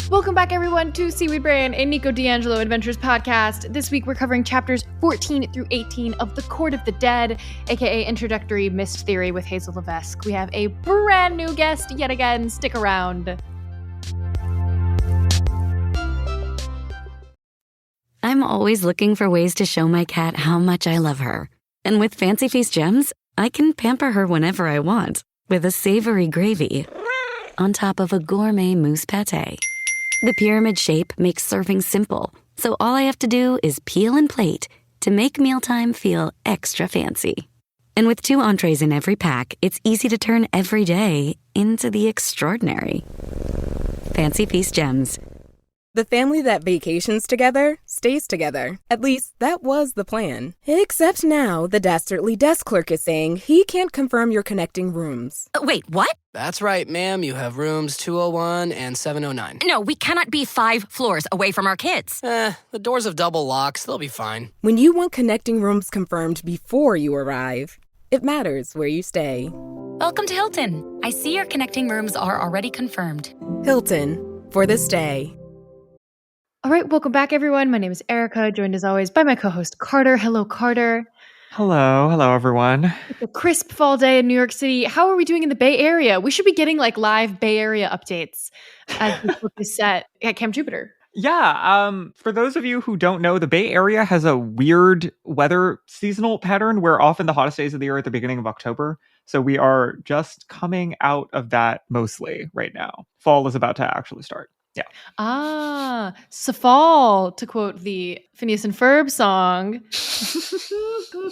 Welcome back, everyone, to Seaweed Brain, a Nico D'Angelo Adventures podcast. This week, we're covering chapters 14 through 18 of The Court of the Dead, aka Introductory Mist Theory with Hazel Levesque. We have a brand new guest yet again. Stick around. I'm always looking for ways to show my cat how much I love her. And with Fancy Feast gems, I can pamper her whenever I want with a savory gravy on top of a gourmet mousse pâté. The pyramid shape makes serving simple, so all I have to do is peel and plate to make mealtime feel extra fancy. And with 2 entrees in every pack, it's easy to turn every day into the extraordinary. Fancy Feast gems. The family that vacations together stays together. At least, that was the plan. Except now, the dastardly desk clerk is saying he can't confirm your connecting rooms. Wait, what? That's right, ma'am. You have rooms 201 and 709. No, we cannot be 5 floors away from our kids. The doors have double locks. They'll be fine. When you want connecting rooms confirmed before you arrive, it matters where you stay. Welcome to Hilton. I see your connecting rooms are already confirmed. Hilton, for the stay. All right, welcome back, everyone. My name is Erica, joined as always by my co-host Carter. Hello, Carter. Hello, everyone. It's a crisp fall day in New York City. How are we doing in the Bay Area? We should be getting like live Bay Area updates as this book is set at Camp Jupiter. Yeah, for those of you who don't know, the Bay Area has a weird weather seasonal pattern where often the hottest days of the year are at the beginning of October. So we are just coming out of that mostly right now. Fall is about to actually start. Yeah. Safal, to quote the Phineas and Ferb song.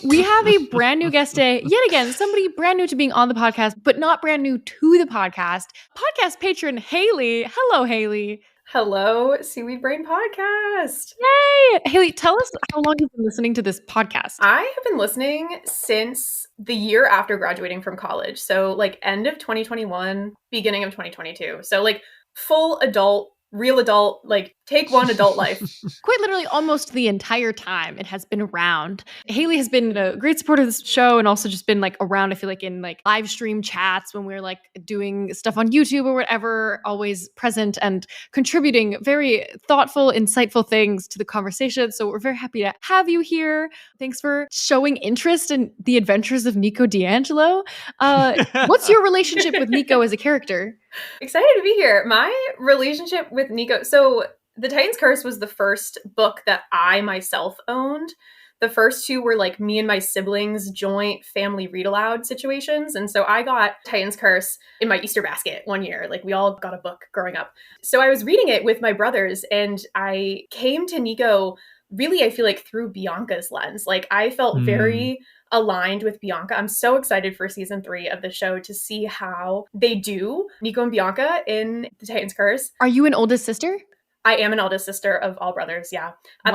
We have a brand new guest today. Yet again, somebody brand new to being on the podcast, but not brand new to the podcast. Podcast patron Haley. Hello, Haley. Hello, Seaweed Brain Podcast. Yay! Haley, tell us how long you've been listening to this podcast. I have been listening since the year after graduating from college. So like end of 2021, beginning of 2022. So like full adult, real adult, like take one adult life. Quite literally almost the entire time it has been around. Haley has been a great supporter of this show and also just been like around, I feel like in like live stream chats when we're like doing stuff on YouTube or whatever, always present and contributing very thoughtful, insightful things to the conversation. So we're very happy to have you here. Thanks for showing interest in the adventures of Nico D'Angelo. What's your relationship with Nico as a character? Excited to be here. My relationship with Nico. So The Titan's Curse was the first book that I myself owned. The first 2 were like me and my siblings joint family read aloud situations. And so I got Titan's Curse in my Easter basket one year. Like we all got a book growing up. So I was reading it with my brothers and I came to Nico really, I feel like through Bianca's lens. Like I felt very aligned with Bianca. I'm so excited for season 3 of the show to see how they do Nico and Bianca in The Titan's Curse. Are you an oldest sister? I am an eldest sister of all brothers. Yeah. At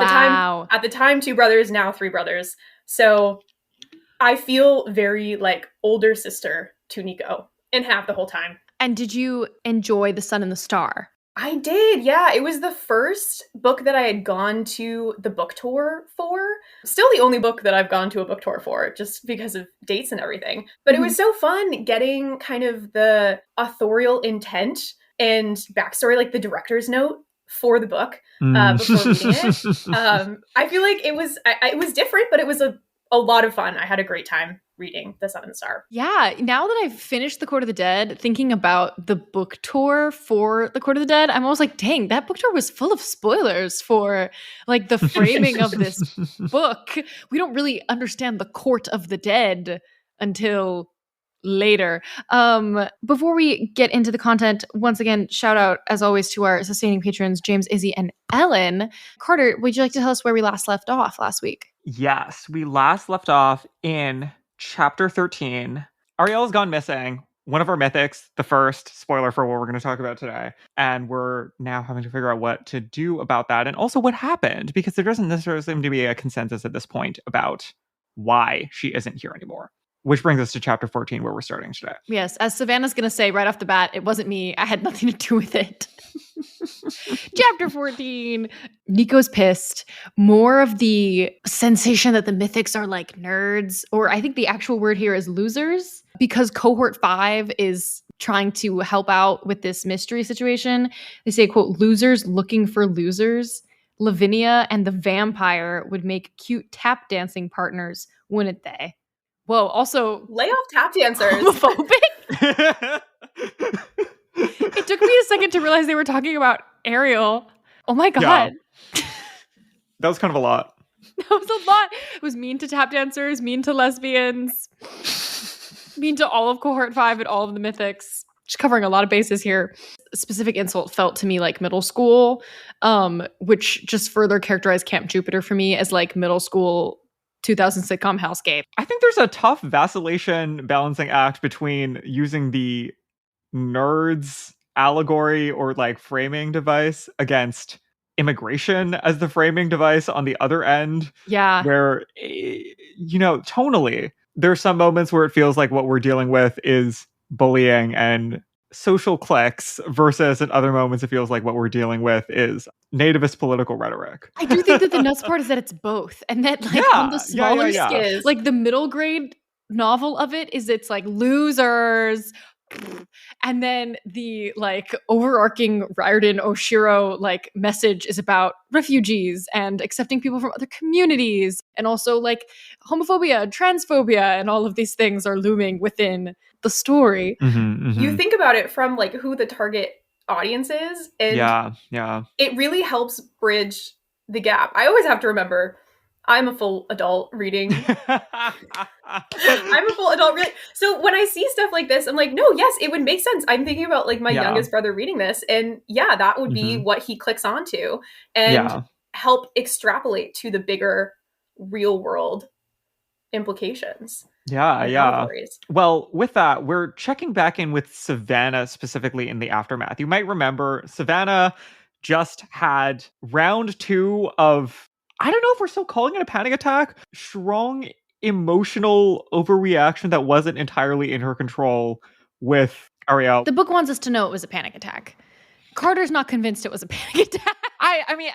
the time, 2 brothers, now 3 brothers. So I feel very like older sister to Nico and have the whole time. And did you enjoy The Sun and the Star? I did. Yeah. It was the first book that I had gone to the book tour for. Still the only book that I've gone to a book tour for just because of dates and everything. But it was so fun getting kind of the authorial intent and backstory, like the director's note for the book before reading it. I feel like it was different, but it was a lot of fun. I had a great time reading The Sun and the Star. Yeah, now that I've finished The Court of the Dead, thinking about the book tour for The Court of the Dead, I'm almost like, dang, that book tour was full of spoilers for like the framing of this book. We don't really understand the Court of the Dead until later. Before we get into the content, once again, shout out as always to our sustaining patrons, James, Izzy, and Ellen. Carter, would you like to tell us where we last left off last week? Yes, we last left off in chapter 13. Ariel's gone missing. One of our mythics, the first, spoiler for what we're going to talk about today. And we're now having to figure out what to do about that and also what happened, because there doesn't necessarily seem to be a consensus at this point about why she isn't here anymore. Which brings us to chapter 14, where we're starting today. Yes, as Savannah's going to say right off the bat, it wasn't me. I had nothing to do with it. Chapter 14, Nico's pissed. More of the sensation that the mythics are like nerds, or I think the actual word here is losers. because cohort 5 is trying to help out with this mystery situation. They say, quote, losers looking for losers. Lavinia and the vampire would make cute tap dancing partners, wouldn't they? Whoa, also Lay off tap dancers. homophobic. It took me a second to realize they were talking about Ariel. Oh my God. Yeah. That was kind of a lot. That was a lot. It was mean to tap dancers, mean to lesbians, mean to all of cohort 5 and all of the mythics. Just covering a lot of bases here. A specific insult felt to me like middle school, which just further characterized Camp Jupiter for me as like middle school 2000 sitcom hellscape. I think there's a tough vacillation balancing act between using the nerds allegory or like framing device against immigration as the framing device on the other end. Yeah. Where, tonally, there's some moments where it feels like what we're dealing with is bullying and social cliques versus in other moments it feels like what we're dealing with is nativist political rhetoric. I do think that the nuts part is that it's both, and that like on the smaller scale, like the middle grade novel of it is it's like losers, and then the like overarching Riordan Oshiro like message is about refugees and accepting people from other communities, and also like homophobia, transphobia, and all of these things are looming within the story. You think about it from like who the target audience is, and it really helps bridge the gap. I always have to remember I'm a full adult reading. I'm a full adult reading. So when I see stuff like this, I'm like, no, yes, it would make sense. I'm thinking about like my youngest brother reading this, and that would be what he clicks onto and help extrapolate to the bigger real world implications. Well, with that, we're checking back in with Savannah specifically in the aftermath. You might remember Savannah just had round 2 of, I don't know if we're still calling it a panic attack, strong emotional overreaction that wasn't entirely in her control with Ariel. The book wants us to know it was a panic attack. Carter's not convinced it was a panic attack. I mean,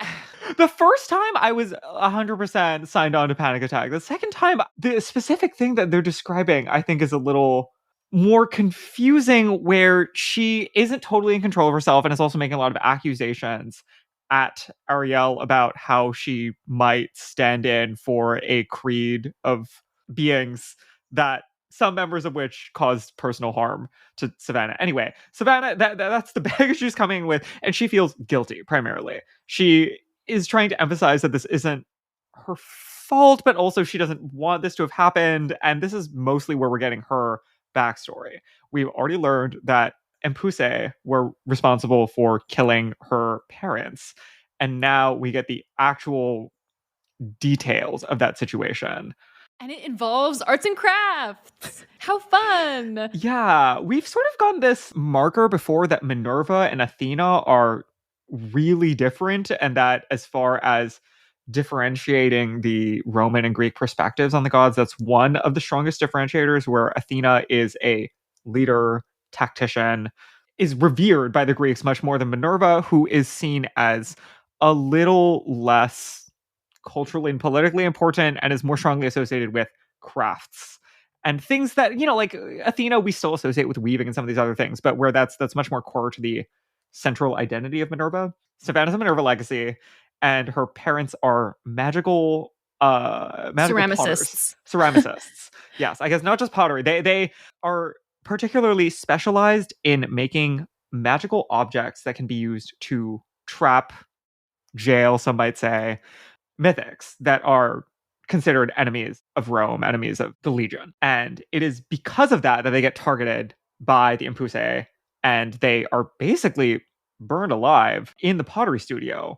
the first time I was 100% signed on to panic attack. The second time, the specific thing that they're describing, I think, is a little more confusing, where she isn't totally in control of herself and is also making a lot of accusations at Ariel about how she might stand in for a creed of beings that some members of which caused personal harm to Savannah. Anyway, Savannah, that's the baggage she's coming with, and she feels guilty, primarily. She is trying to emphasize that this isn't her fault, but also she doesn't want this to have happened, and this is mostly where we're getting her backstory. We've already learned that Empuse were responsible for killing her parents, and now we get the actual details of that situation. And it involves arts and crafts. How fun! Yeah, we've sort of gotten this marker before that Minerva and Athena are really different, and that as far as differentiating the Roman and Greek perspectives on the gods, that's one of the strongest differentiators, where Athena is a leader, tactician, is revered by the Greeks much more than Minerva, who is seen as a little less culturally and politically important and is more strongly associated with crafts and things that, like Athena we still associate with weaving and some of these other things, but where that's much more core to the central identity of Minerva. Savannah's a Minerva legacy, and her parents are magical ceramicists. Ceramicists. Yes, I guess not just pottery. They are particularly specialized in making magical objects that can be used to trap, jail, some might say, mythics that are considered enemies of Rome, enemies of the Legion. And it is because of that they get targeted by the Empuse, and they are basically burned alive in the pottery studio.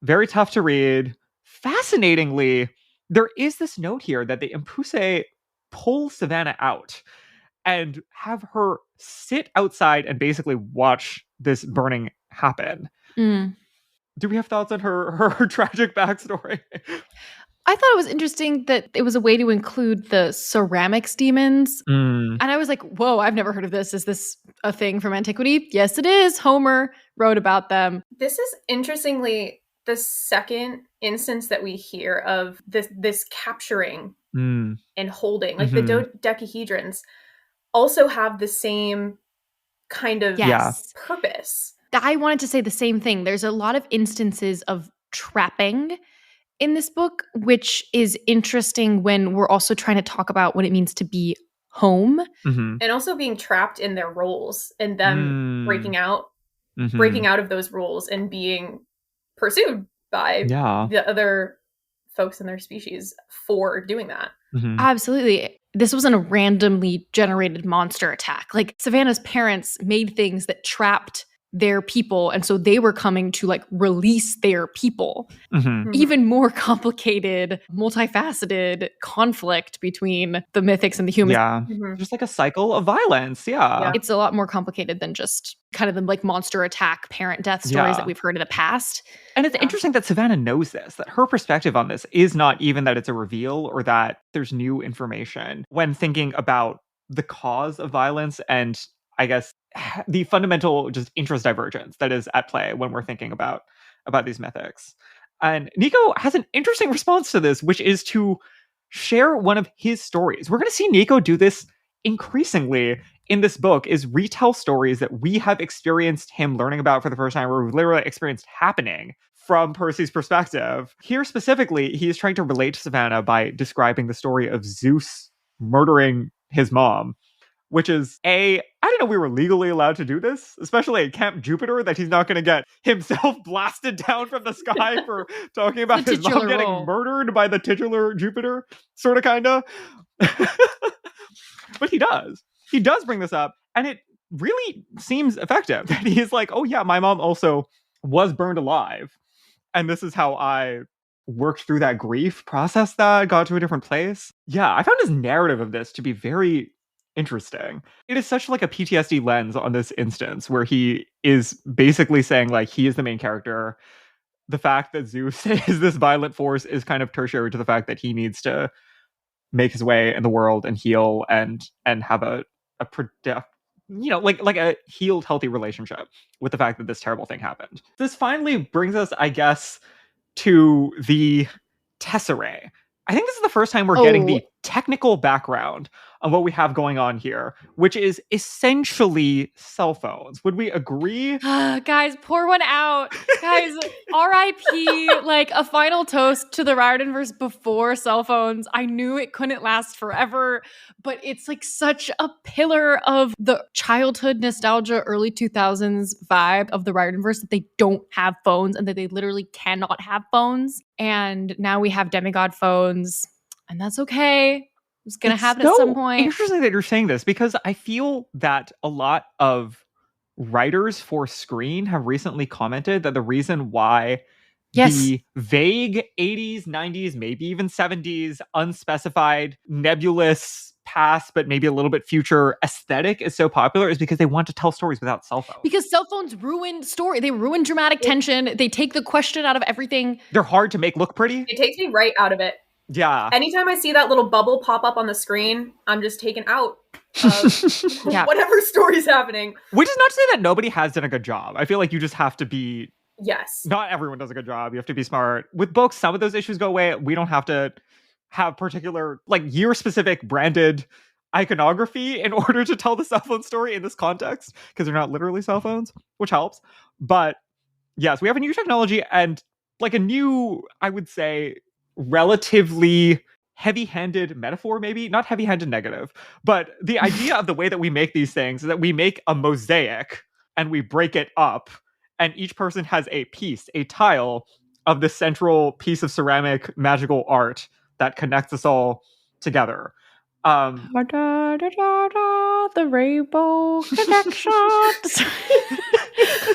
Very tough to read. Fascinatingly, there is this note here that the Empuse pull Savannah out and have her sit outside and basically watch this burning happen. Do we have thoughts on her tragic backstory? I thought it was interesting that it was a way to include the ceramics demons. And I was like, whoa, I've never heard of this. Is this a thing from antiquity? Yes, it is. Homer wrote about them. This is interestingly the second instance that we hear of this capturing and holding, like the dodecahedrons. also have the same kind of Yes. purpose. I wanted to say the same thing. There's a lot of instances of trapping in this book, which is interesting when we're also trying to talk about what it means to be home. Mm-hmm. And also being trapped in their roles and them breaking out of those roles and being pursued by the other folks in their species for doing that. Mm-hmm. Absolutely. This wasn't a randomly generated monster attack. Like, Savannah's parents made things that trapped their people, and so they were coming to like release their people. Even more complicated, multifaceted conflict between the mythics and the humans. Just like a cycle of violence. It's a lot more complicated than just kind of the like monster attack, parent death stories that we've heard in the past. And it's interesting that Savannah knows this, that her perspective on this is not even that it's a reveal or that there's new information when thinking about the cause of violence and, I guess, the fundamental just interest divergence that is at play when we're thinking about these mythics. And Nico has an interesting response to this, which is to share one of his stories. We're going to see Nico do this increasingly in this book, is retell stories that we have experienced him learning about for the first time, or we've literally experienced happening from Percy's perspective. Here specifically, he is trying to relate to Savannah by describing the story of Zeus murdering his mom, which is I didn't know we were legally allowed to do this, especially at Camp Jupiter, that he's not going to get himself blasted down from the sky for talking about his mom getting murdered by the titular Jupiter, sort of, kind of. But he does. He does bring this up, and it really seems effective. That he's like, oh yeah, my mom also was burned alive, and this is how I worked through that grief, processed that, got to a different place. Yeah, I found his narrative of this to be very interesting. It is such like a PTSD lens on this instance, where he is basically saying like he is the main character. The fact that Zeus is this violent force is kind of tertiary to the fact that he needs to make his way in the world and heal and have a like a healed, healthy relationship with the fact that this terrible thing happened. This finally brings us, I guess, to the tesserae. I think this is the first time we're getting the technical background on what we have going on here, which is essentially cell phones. Would we agree? Guys, pour one out. Guys, RIP, like a final toast to the Riordanverse before cell phones. I knew it couldn't last forever, but it's like such a pillar of the childhood nostalgia, early 2000s vibe of the Riordanverse, that they don't have phones and that they literally cannot have phones. And now we have demigod phones, and that's okay. It's going to happen at some point. Interesting that you're saying this, because I feel that a lot of writers for screen have recently commented that the reason why the vague 80s, 90s, maybe even 70s, unspecified, nebulous past, but maybe a little bit future aesthetic is so popular is because they want to tell stories without cell phones. Because cell phones ruin story. They ruin dramatic tension. They take the question out of everything. They're hard to make look pretty. It takes me right out of it. Yeah. Anytime I see that little bubble pop up on the screen, I'm just taken out of whatever story's happening. Which is not to say that nobody has done a good job. I feel like you just have to be... Yes. Not everyone does a good job. You have to be smart. With books, some of those issues go away. We don't have to have particular, like, year-specific branded iconography in order to tell the cell phone story in this context, because they're not literally cell phones, which helps. But yes, we have a new technology and like a new, I would say, relatively heavy-handed metaphor, maybe not heavy-handed negative, but the idea of the way that we make these things is that we make a mosaic and we break it up, and each person has a piece, a tile of the central piece of ceramic magical art that connects us all together. The rainbow connections.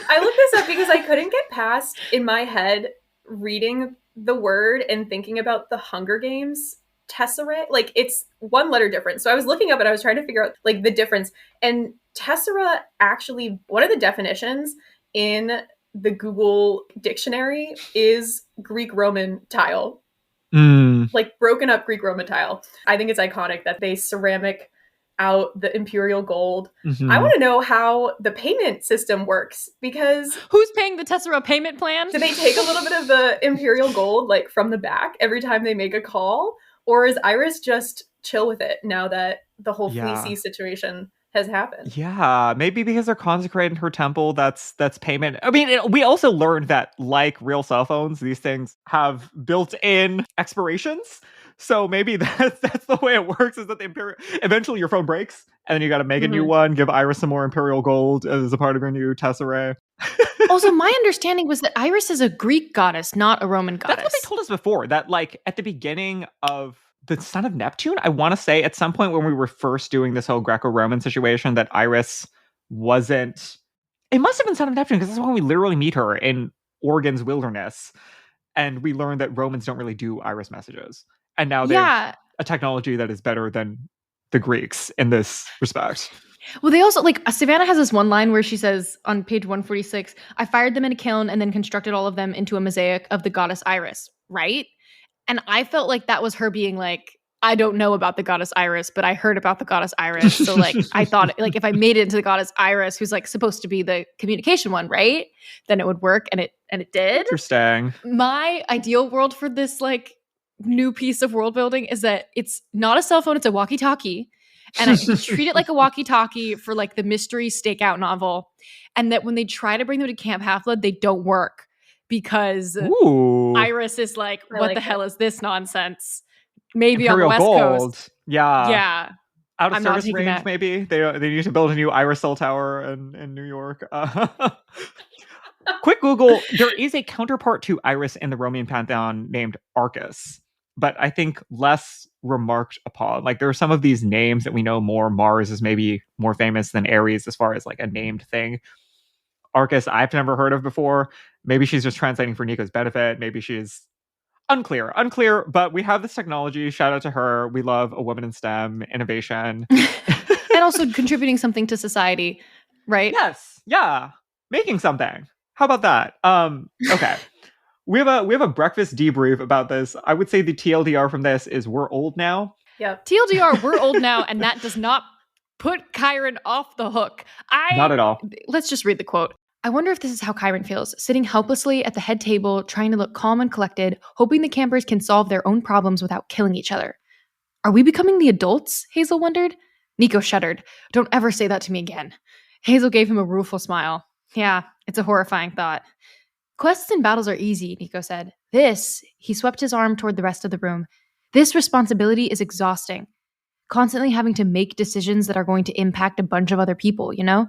I looked this up because I couldn't get past, in my head, reading the word and thinking about the Hunger Games tesserae. Like, it's one letter difference. So I was looking up and I was trying to figure out like the difference. And tessera, actually, one of the definitions in the Google dictionary is Greek Roman tile. Like broken up Greek Roman tile. I think it's iconic that they ceramic out the imperial gold. I want to know how the payment system works, because who's paying the Tessera payment plan? Do they take a little bit of the imperial gold like from the back every time they make a call, or is Iris just chill with it now that the whole Yeah. fleecy situation has happened. Yeah, maybe because they're consecrating her temple, that's payment. I mean, we also learned that, like real cell phones, these things have built-in expirations. So maybe that's the way it works, is that the imperial, eventually your phone breaks, and then you got to make a new one, give Iris some more imperial gold as a part of your new tesseract. Also, my understanding was that Iris is a Greek goddess, not a Roman goddess. That's what they told us before, that like at the beginning of the Son of Neptune, I want to say at some point when we were first doing this whole Greco-Roman situation, that Iris wasn't, it must have been Son of Neptune, because that's when we literally meet her in Oregon's wilderness, and we learned that Romans don't really do Iris messages, and now they have a technology that is better than the Greeks in this respect. Well, they also, like, Savannah has this one line where she says on page 146, I fired them in a kiln and then constructed all of them into a mosaic of the goddess Iris, right? And I felt like that was her being like, I don't know about the goddess Iris, but I heard about the goddess Iris. So like, I thought like if I made it into the goddess Iris, who's like supposed to be the communication one, right? Then it would work. And it did. Interesting. My ideal world for this like new piece of world building is that it's not a cell phone, it's a walkie-talkie. And I treat it like a walkie-talkie for like the mystery stakeout novel. And that when they try to bring them to Camp Half-Blood, they don't work. Because Iris is like, what the hell is this nonsense? Maybe Imperial on the West Gold. Coast. Yeah. Yeah. Out of service range, that. Maybe. They need to build a new Iris cell tower in New York. Quick Google, there is a counterpart to Iris in the Roman pantheon named Arcus, but I think less remarked upon. Like, there are some of these names that we know more. Mars is maybe more famous than Ares as far as like a named thing. Arcus, I've never heard of before. Maybe she's just translating for Nico's benefit. Maybe she's unclear, but we have this technology. Shout out to her. We love a woman in STEM, innovation. And also contributing something to society, right? Yes. Yeah. Making something. How about that? Okay. We have a breakfast debrief about this. I would say the TLDR from this is we're old now. Yep. TLDR, we're old now, and that does not put Chiron off the hook. Not at all. Let's just read the quote. I wonder if this is how Chiron feels, sitting helplessly at the head table, trying to look calm and collected, hoping the campers can solve their own problems without killing each other. Are we becoming the adults? Hazel wondered. Nico shuddered. Don't ever say that to me again. Hazel gave him a rueful smile. Yeah, it's a horrifying thought. Quests and battles are easy, Nico said. He swept his arm toward the rest of the room. This responsibility is exhausting. Constantly having to make decisions that are going to impact a bunch of other people, you know?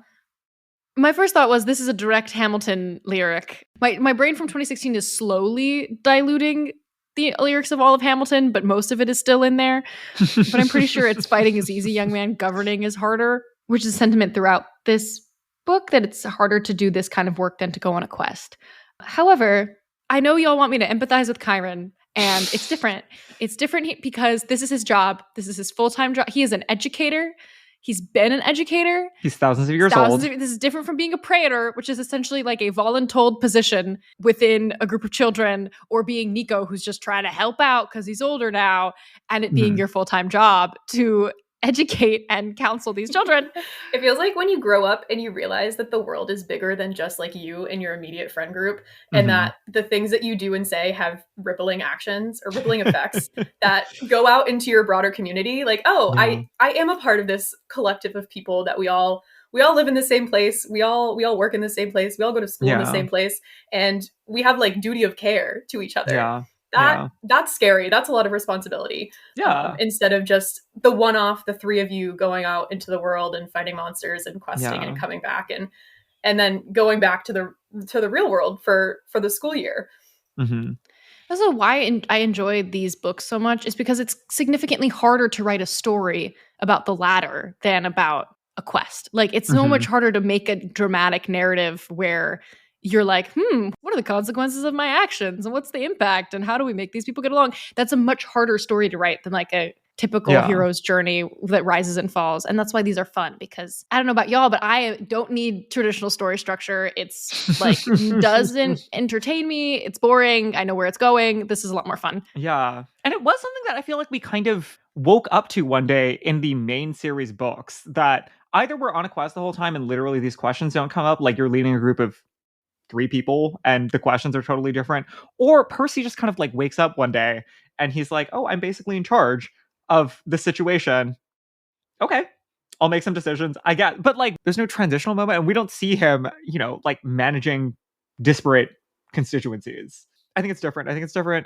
My first thought was this is a direct Hamilton lyric. My brain from 2016 is slowly diluting the lyrics of all of Hamilton, but most of it is still in there. But I'm pretty sure it's fighting is easy, young man, governing is harder, which is a sentiment throughout this book, that it's harder to do this kind of work than to go on a quest. However, I know y'all want me to empathize with Chiron, and it's different. It's different because this is his job. This is his full-time job. He is an educator. He's been an educator. He's thousands of years old. This is different from being a praetor, which is essentially like a voluntold position within a group of children, or being Nico, who's just trying to help out because he's older now, and it being your full-time job to educate and counsel these children. It feels like when you grow up and you realize that the world is bigger than just like you and your immediate friend group, and that the things that you do and say have rippling actions or rippling effects that go out into your broader community. Like, I am a part of this collective of people that we all live in the same place. We all work in the same place. We all go to school in the same place, and we have like duty of care to each other. Yeah. That's scary. That's a lot of responsibility. Yeah. Instead of just the one-off, the three of you going out into the world and fighting monsters and questing and coming back and then going back to the real world for the school year. Mm-hmm. Also, why I enjoy these books so much is because it's significantly harder to write a story about the latter than about a quest. Like, it's so much harder to make a dramatic narrative where you're like, what are the consequences of my actions? And what's the impact? And how do we make these people get along? That's a much harder story to write than like a typical hero's journey that rises and falls. And that's why these are fun, because I don't know about y'all, but I don't need traditional story structure. It's like, doesn't entertain me. It's boring. I know where it's going. This is a lot more fun. Yeah. And it was something that I feel like we kind of woke up to one day in the main series books, that either we're on a quest the whole time and literally these questions don't come up, like you're leading a group of 3 people and the questions are totally different, or Percy just kind of like wakes up one day and he's like, oh, I'm basically in charge of the situation. okay, I'll make some decisions. I get, but like, there's no transitional moment, and we don't see him, like managing disparate constituencies. I think it's different.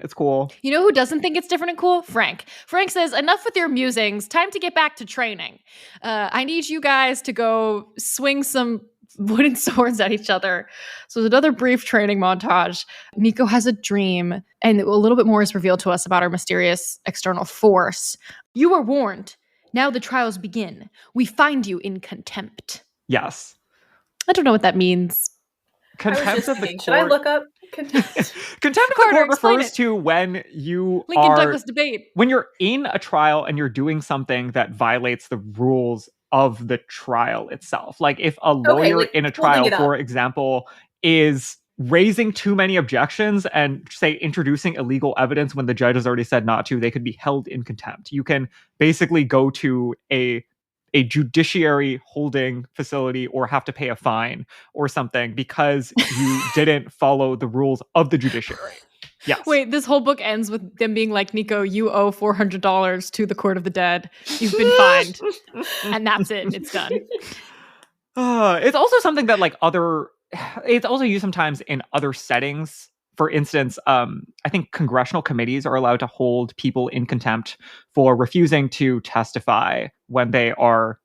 It's cool. You know who doesn't think it's different and cool? Frank. Frank says, enough with your musings. Time to get back to training. I need you guys to go swing some wooden swords at each other. So there's another brief training montage. Nico has a dream, and a little bit more is revealed to us about our mysterious external force. You were warned. Now the trials begin. We find you in contempt. Yes. I don't know what that means. Contempt of the court. Should I look up contempt? Contempt of the court refers to when you Lincoln Douglas debate. When you're in a trial and you're doing something that violates the rules of the trial itself. Like if a lawyer in a trial, for example, is raising too many objections and, say, introducing illegal evidence when the judge has already said not to, they could be held in contempt. You can basically go to a judiciary holding facility or have to pay a fine or something because you didn't follow the rules of the judiciary. Yes. Wait, this whole book ends with them being like, Nico, you owe $400 to the Court of the Dead. You've been fined. And that's it. It's done. It's also something that it's also used sometimes in other settings. For instance, I think congressional committees are allowed to hold people in contempt for refusing to testify when they are,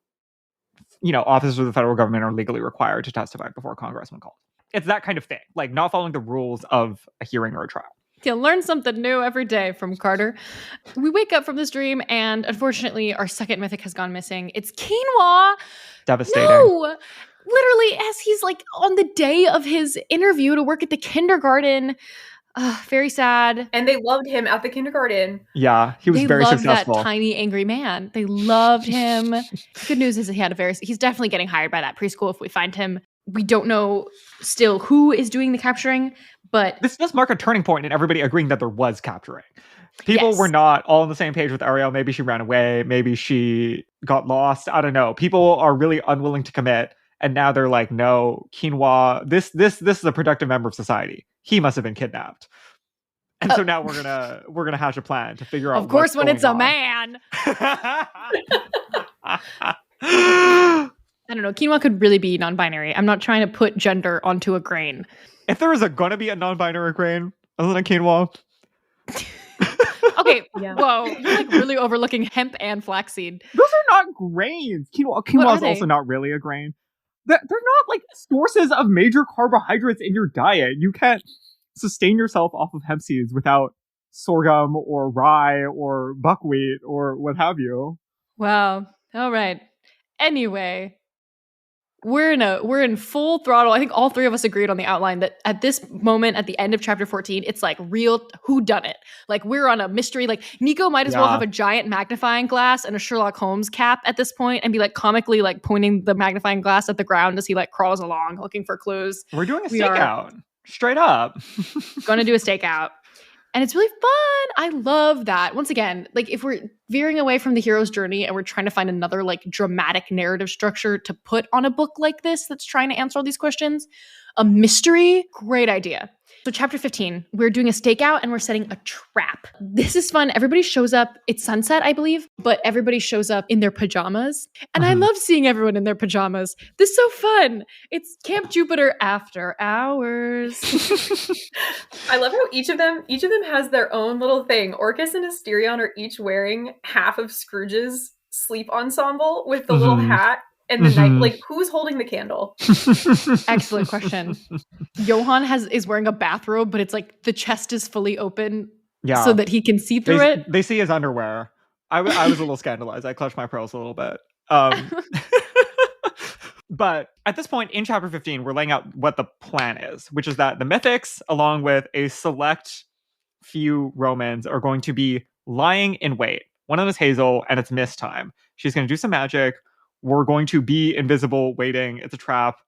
officers of the federal government are legally required to testify before Congress when called. It's that kind of thing, like not following the rules of a hearing or a trial. You learn something new every day from Carter. We wake up from this dream, and unfortunately, our second mythic has gone missing. It's Quinoa. Devastating. No! Literally, as he's like on the day of his interview to work at the kindergarten. Very sad. And they loved him at the kindergarten. Yeah, he was very successful. That tiny, angry man. They loved him. Good news is he's definitely getting hired by that preschool if we find him. We don't know still who is doing the capturing, but this does mark a turning point in everybody agreeing that there was capturing. People were not all on the same page with Ariel. Maybe she ran away. Maybe she got lost. I don't know. People are really unwilling to commit. And now they're like, no, Quinoa, this is a productive member of society. He must have been kidnapped. And so now we're gonna hatch a plan to figure out. Of course, when it's a man. I don't know. Quinoa could really be non-binary. I'm not trying to put gender onto a grain. If there was gonna be a non-binary grain, isn't it quinoa? Okay, whoa. You're like really overlooking hemp and flaxseed. Those are not grains. Quinoa is also not really a grain. They're not like sources of major carbohydrates in your diet. You can't sustain yourself off of hemp seeds without sorghum or rye or buckwheat or what have you. Wow. All right. Anyway, we're in full throttle. I think all three of us agreed on the outline that at this moment, at the end of chapter 14, it's like real whodunit. Like we're on a mystery. Like Nico might as well have a giant magnifying glass and a Sherlock Holmes cap at this point and be like comically like pointing the magnifying glass at the ground as he like crawls along looking for clues. We're doing a stakeout. Straight up. Gonna do a stakeout. And it's really fun. I love that. Once again, like if we're veering away from the hero's journey and we're trying to find another like dramatic narrative structure to put on a book like this that's trying to answer all these questions, a mystery, great idea. So chapter 15, we're doing a stakeout and we're setting a trap. This is fun. Everybody shows up. It's sunset, I believe, but everybody shows up in their pajamas. And I love seeing everyone in their pajamas. This is so fun. It's Camp Jupiter after hours. I love how each of them has their own little thing. Orcus and Asterion are each wearing half of Scrooge's sleep ensemble with the little hat. And the night, like, who's holding the candle? Excellent question. Johann is wearing a bathrobe, but it's like the chest is fully open, so that he can see through it. They see his underwear. I was a little scandalized. I clutched my pearls a little bit. But at this point in chapter 15, we're laying out what the plan is, which is that the Mythics, along with a select few Romans, are going to be lying in wait. One of them is Hazel, and it's mist time. She's going to do some magic. We're going to be invisible, waiting. It's a trap.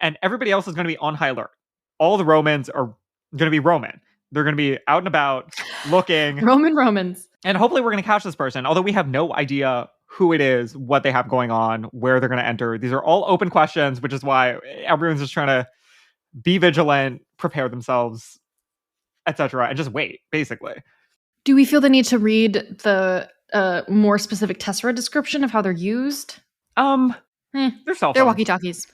And everybody else is going to be on high alert. All the Romans are going to be Roman. They're going to be out and about, looking. Romans. And hopefully we're going to catch this person, although we have no idea who it is, what they have going on, where they're going to enter. These are all open questions, which is why everyone's just trying to be vigilant, prepare themselves, etc., and just wait, basically. Do we feel the need to read the a more specific Tessera description of how they're used? They're cell They're phones. walkie-talkies.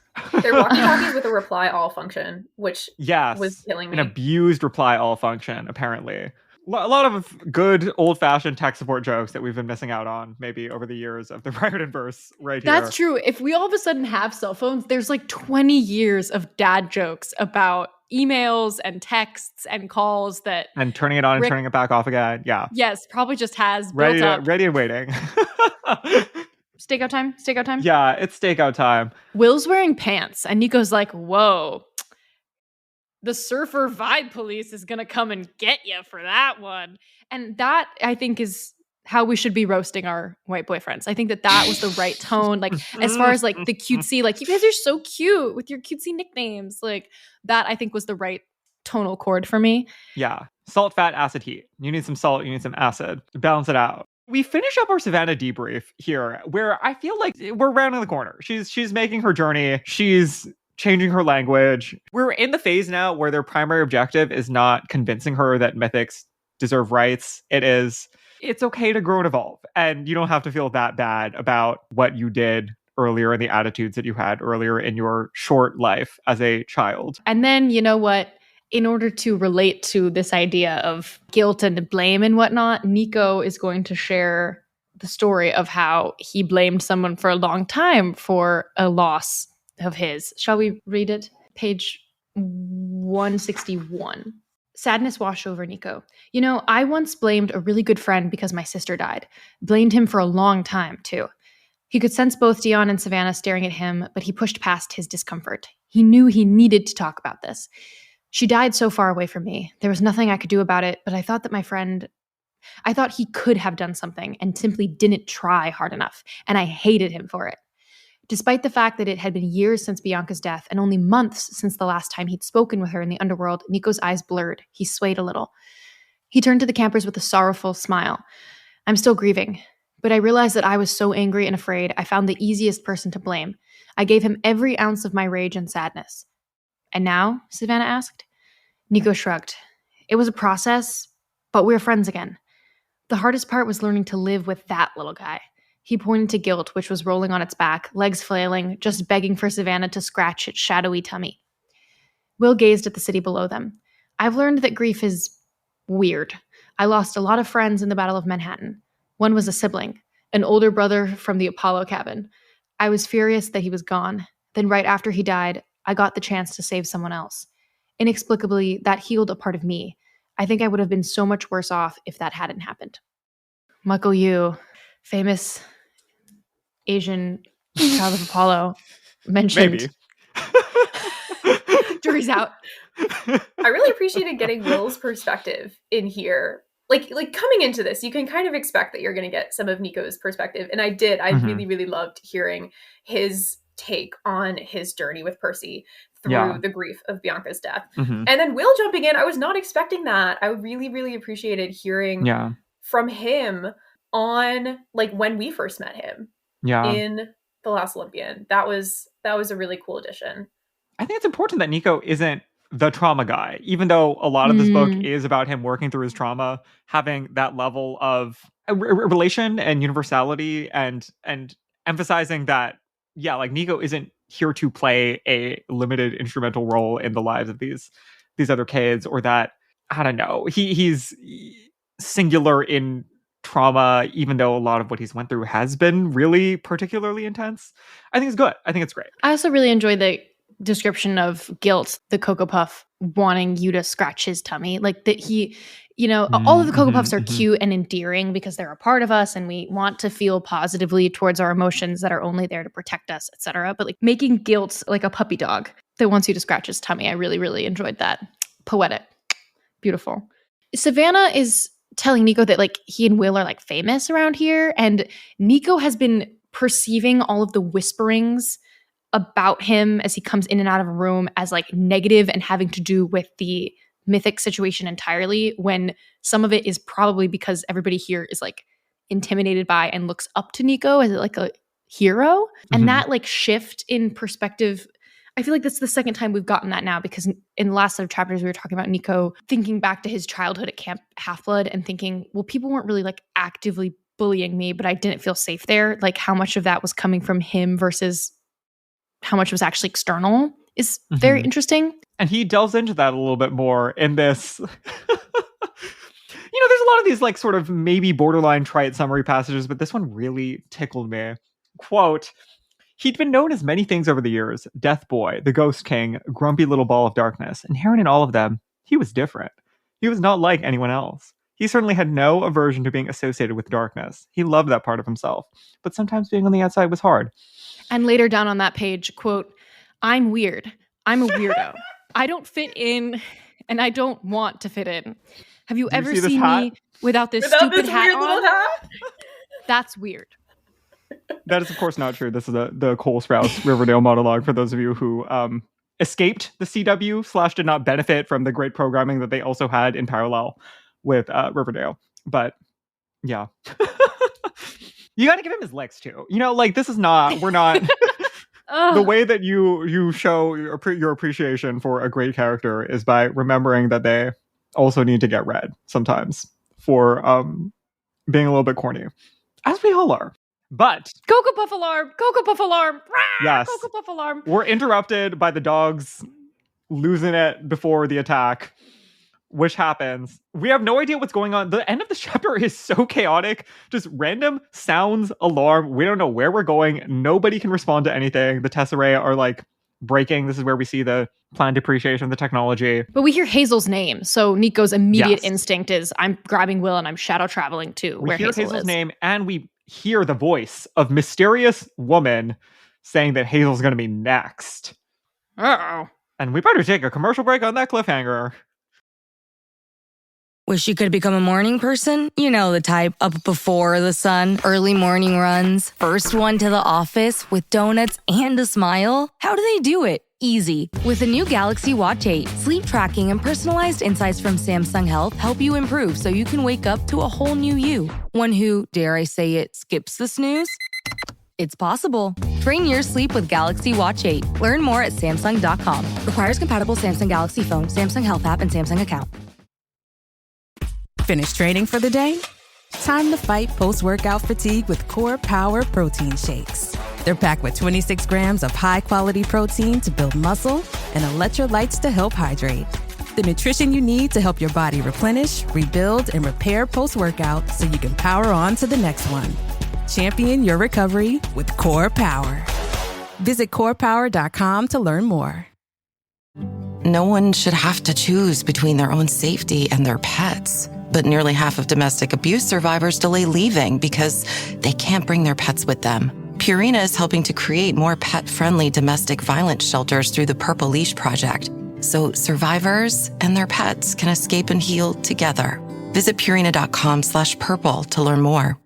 They're walkie-talkies with a reply all function, which was killing me. An abused reply all function, apparently. A lot of good old-fashioned tech support jokes that we've been missing out on, maybe over the years of the Riordan verse right here. That's true. If we all of a sudden have cell phones, there's like 20 years of dad jokes about emails and texts and calls that... And turning it on and turning it back off again. Yeah. Yes, probably just has built up. Ready and waiting. Stakeout time? Stakeout time? Yeah, it's stakeout time. Will's wearing pants, and Nico's like, whoa. The surfer vibe police is going to come and get you for that one. And that, I think, is how we should be roasting our white boyfriends. I think that was the right tone. Like, as far as like the cutesy, like, you guys are so cute with your cutesy nicknames. Like, that, I think, was the right tonal chord for me. Yeah. Salt, fat, acid, heat. You need some salt, you need some acid. Balance it out. We finish up our Savannah debrief here, where I feel like we're rounding the corner. She's making her journey. She's changing her language. We're in the phase now where their primary objective is not convincing her that mythics deserve rights. It's okay to grow and evolve. And you don't have to feel that bad about what you did earlier and the attitudes that you had earlier in your short life as a child. And then, you know what? In order to relate to this idea of guilt and blame and whatnot, Nico is going to share the story of how he blamed someone for a long time for a loss of his. Shall we read it? Page 161. Sadness washed over Nico. You know, I once blamed a really good friend because my sister died. Blamed him for a long time, too. He could sense both Dion and Savannah staring at him, but he pushed past his discomfort. He knew he needed to talk about this. She died so far away from me. There was nothing I could do about it, but I thought he could have done something and simply didn't try hard enough, and I hated him for it. Despite the fact that it had been years since Bianca's death and only months since the last time he'd spoken with her in the underworld, Nico's eyes blurred. He swayed a little. He turned to the campers with a sorrowful smile. I'm still grieving, but I realized that I was so angry and afraid I found the easiest person to blame. I gave him every ounce of my rage and sadness. And now? Savannah asked. Nico shrugged. It was a process, but we're friends again. The hardest part was learning to live with that little guy. He pointed to Guilt, which was rolling on its back, legs flailing, just begging for Savannah to scratch its shadowy tummy. Will gazed at the city below them. I've learned that grief is weird. I lost a lot of friends in the Battle of Manhattan. One was a sibling, an older brother from the Apollo cabin. I was furious that he was gone. Then right after he died, I got the chance to save someone else. Inexplicably, that healed a part of me. I think I would have been so much worse off if that hadn't happened. Michael Yu, famous Asian child of Apollo, mentioned. Maybe. Jury's out. I really appreciated getting Will's perspective in here. Like coming into this, you can kind of expect that you're going to get some of Nico's perspective. And I did. I really, really loved hearing his take on his journey with Percy through the grief of Bianca's death. And then Will jumping in, I was not expecting that. I really, really appreciated hearing from him on like when we first met him in The Last Olympian. That was a really cool addition. I think it's important that Nico isn't the trauma guy, even though a lot of this book is about him working through his trauma, having that level of relation and universality and emphasizing that, like Nico isn't here to play a limited instrumental role in the lives of these other kids, or that, I don't know, he's singular in trauma, even though a lot of what he's went through has been really particularly intense. I think it's good. I think it's great. I also really enjoyed the description of Guilt, the Cocoa Puff, wanting you to scratch his tummy. Like that he, all of the Cocoa Puffs are cute and endearing because they're a part of us and we want to feel positively towards our emotions that are only there to protect us, etc. But like making Guilt like a puppy dog that wants you to scratch his tummy, I really, really enjoyed that. Poetic. Beautiful. Savannah is telling Nico that like he and Will are like famous around here, and Nico has been perceiving all of the whisperings about him as he comes in and out of a room as like negative and having to do with the mythic situation entirely, when some of it is probably because everybody here is like intimidated by and looks up to Nico as like a hero. And that like shift in perspective, I feel like that's the second time we've gotten that now, because in the last set of chapters, we were talking about Nico thinking back to his childhood at Camp Half-Blood and thinking, well, people weren't really like actively bullying me, but I didn't feel safe there. Like how much of that was coming from him versus how much was actually external is very interesting. And he delves into that a little bit more in this. There's a lot of these like sort of maybe borderline trite summary passages, but this one really tickled me. Quote, he'd been known as many things over the years: Death Boy, the Ghost King, grumpy little ball of darkness. Inherent in all of them, he was different. He was not like anyone else. He certainly had no aversion to being associated with darkness. He loved that part of himself, but sometimes being on the outside was hard. And later down on that page, quote, I'm weird. I'm a weirdo. I don't fit in, and I don't want to fit in. Have you ever seen me without this stupid hat weird on? little hat? That's weird. That is, of course, not true. This is the Cole Sprouse Riverdale monologue for those of you who escaped the CW / did not benefit from the great programming that they also had in parallel with Riverdale. But yeah. You got to give him his legs too. This is not, we're not, the way that you show your appreciation for a great character is by remembering that they also need to get read sometimes for being a little bit corny, as we all are. But Cocoa Puff alarm! Cocoa Puff alarm! Rah! Yes. Cocoa Puff alarm! We're interrupted by the dogs losing it before the attack, which happens. We have no idea what's going on. The end of the chapter is so chaotic. Just random sounds, alarm. We don't know where we're going. Nobody can respond to anything. The Tesserae are like breaking. This is where we see the planned depreciation of the technology. But we hear Hazel's name, so Nico's immediate instinct is, I'm grabbing Will and I'm shadow traveling to where Hazel is. We hear Hazel's name, and we hear the voice of mysterious woman saying that Hazel's going to be next. Uh-oh. And we better take a commercial break on that cliffhanger. Wish you could become a morning person? You know the type, up before the sun, early morning runs, first one to the office with donuts and a smile. How do they do it? Easy. With the new Galaxy Watch 8, sleep tracking and personalized insights from Samsung Health help you improve so you can wake up to a whole new you. One who, dare I say it, skips the snooze? It's possible. Train your sleep with Galaxy Watch 8. Learn more at Samsung.com. Requires compatible Samsung Galaxy phone, Samsung Health app, and Samsung account. Finished training for the day? Time to fight post-workout fatigue with Core Power Protein Shakes. They're packed with 26 grams of high-quality protein to build muscle and electrolytes to help hydrate. The nutrition you need to help your body replenish, rebuild, and repair post-workout so you can power on to the next one. Champion your recovery with Core Power. Visit corepower.com to learn more. No one should have to choose between their own safety and their pets. But nearly half of domestic abuse survivors delay leaving because they can't bring their pets with them. Purina is helping to create more pet-friendly domestic violence shelters through the Purple Leash Project, so survivors and their pets can escape and heal together. Visit Purina.com/purple to learn more.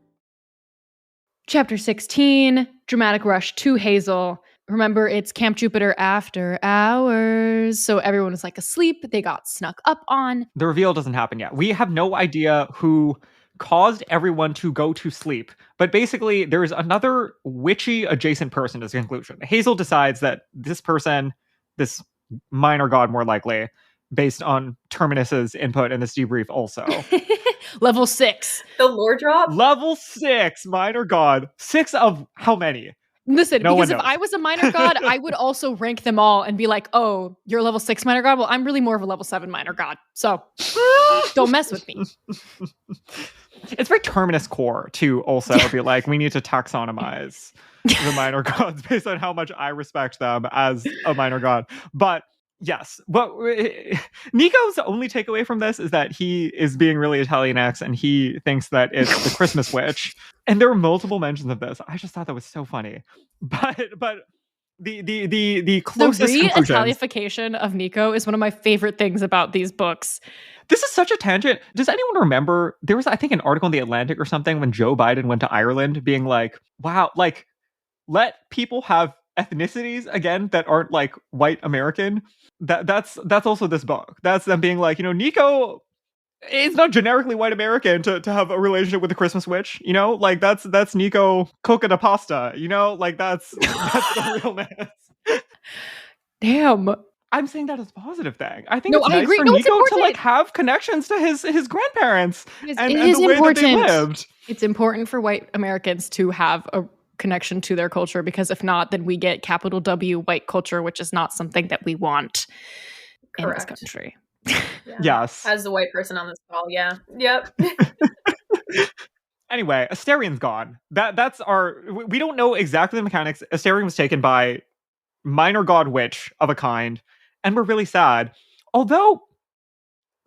Chapter 16, dramatic rush to Hazel. Remember, it's Camp Jupiter after hours, so everyone is like asleep. They got snuck up on. The reveal doesn't happen yet. We have no idea who caused everyone to go to sleep, but basically there is another witchy adjacent person as a conclusion. Hazel decides that this person, this minor god more likely, based on Terminus's input in this debrief also. Level 6. The lore drop? Level 6, minor god. 6 of how many? Listen, no because if I was a minor god, I would also rank them all and be like, oh, you're a level 6 minor god? Well, I'm really more of a level 7 minor god. So don't mess with me. It's very Terminus core to also be like, we need to taxonomize the minor gods based on how much I respect them as a minor god. But yes, but Nico's only takeaway from this is that he is being really Italian-X and he thinks that it's the Christmas witch. And there are multiple mentions of this. I just thought that was so funny. But the closest re-Italification of Nico is one of my favorite things about these books. This is such a tangent. Does anyone remember, there was, I think, an article in The Atlantic or something when Joe Biden went to Ireland being like, wow, like, let people have ethnicities again that aren't like white American. That's also this book. That's them being like, Nico is not generically white American to have a relationship with the Christmas witch, like that's Nico cooking a pasta, like that's the realness. Damn. I'm saying that as a positive thing. I think No, it's I nice agree. for No, it's Nico to like important. have connections to his grandparents It and is the way that they important. lived. It's important for white Americans to have a connection to their culture, because if not, then we get capital W white culture, which is not something that we want in this Correct. country. Yeah. Yes. As the white person on this call, yeah. Yep. Anyway, Asterian's gone. That's our. We don't know exactly the mechanics. Asterion was taken by minor god witch of a kind, and we're really sad. Although,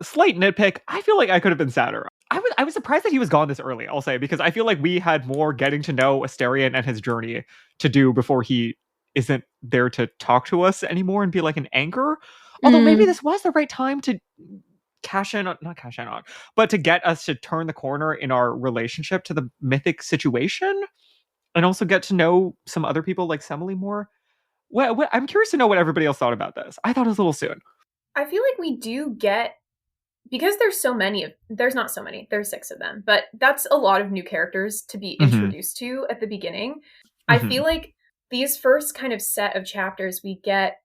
slight nitpick, I feel like I could have been sadder. I was surprised that he was gone this early, I'll say, because I feel like we had more getting to know Asterion and his journey to do before he isn't there to talk to us anymore and be like an anchor. Although maybe this was the right time to not cash in on, but to get us to turn the corner in our relationship to the mythic situation and also get to know some other people like Semele more. What I'm curious to know what everybody else thought about this. I thought it was a little soon. I feel like we do get, because there's not so many, there's 6 of them, but that's a lot of new characters to be introduced to at the beginning. I feel like these first kind of set of chapters, we get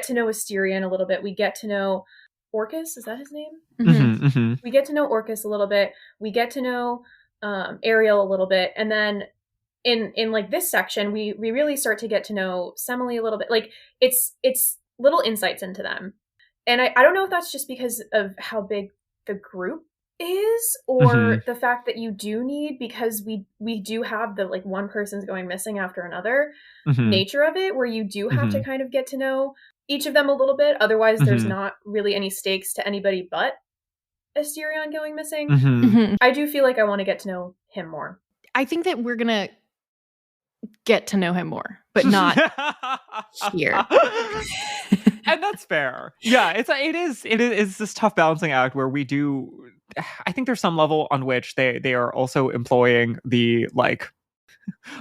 to know Asterion a little bit. We get to know Orcus, is that his name? We get to know Orcus a little bit. We get to know Ariel a little bit, and then in like this section, we really start to get to know Semele a little bit. Like it's little insights into them, and I don't know if that's just because of how big the group is, or the fact that you do need, because we do have the like one person's going missing after another nature of it, where you do have to kind of get to know each of them a little bit. Otherwise, there's not really any stakes to anybody but Asterion going missing. I do feel like I want to get to know him more. I think that we're gonna get to know him more, but not here. And that's fair. Yeah, it is this tough balancing act where we do. I think there's some level on which they are also employing the like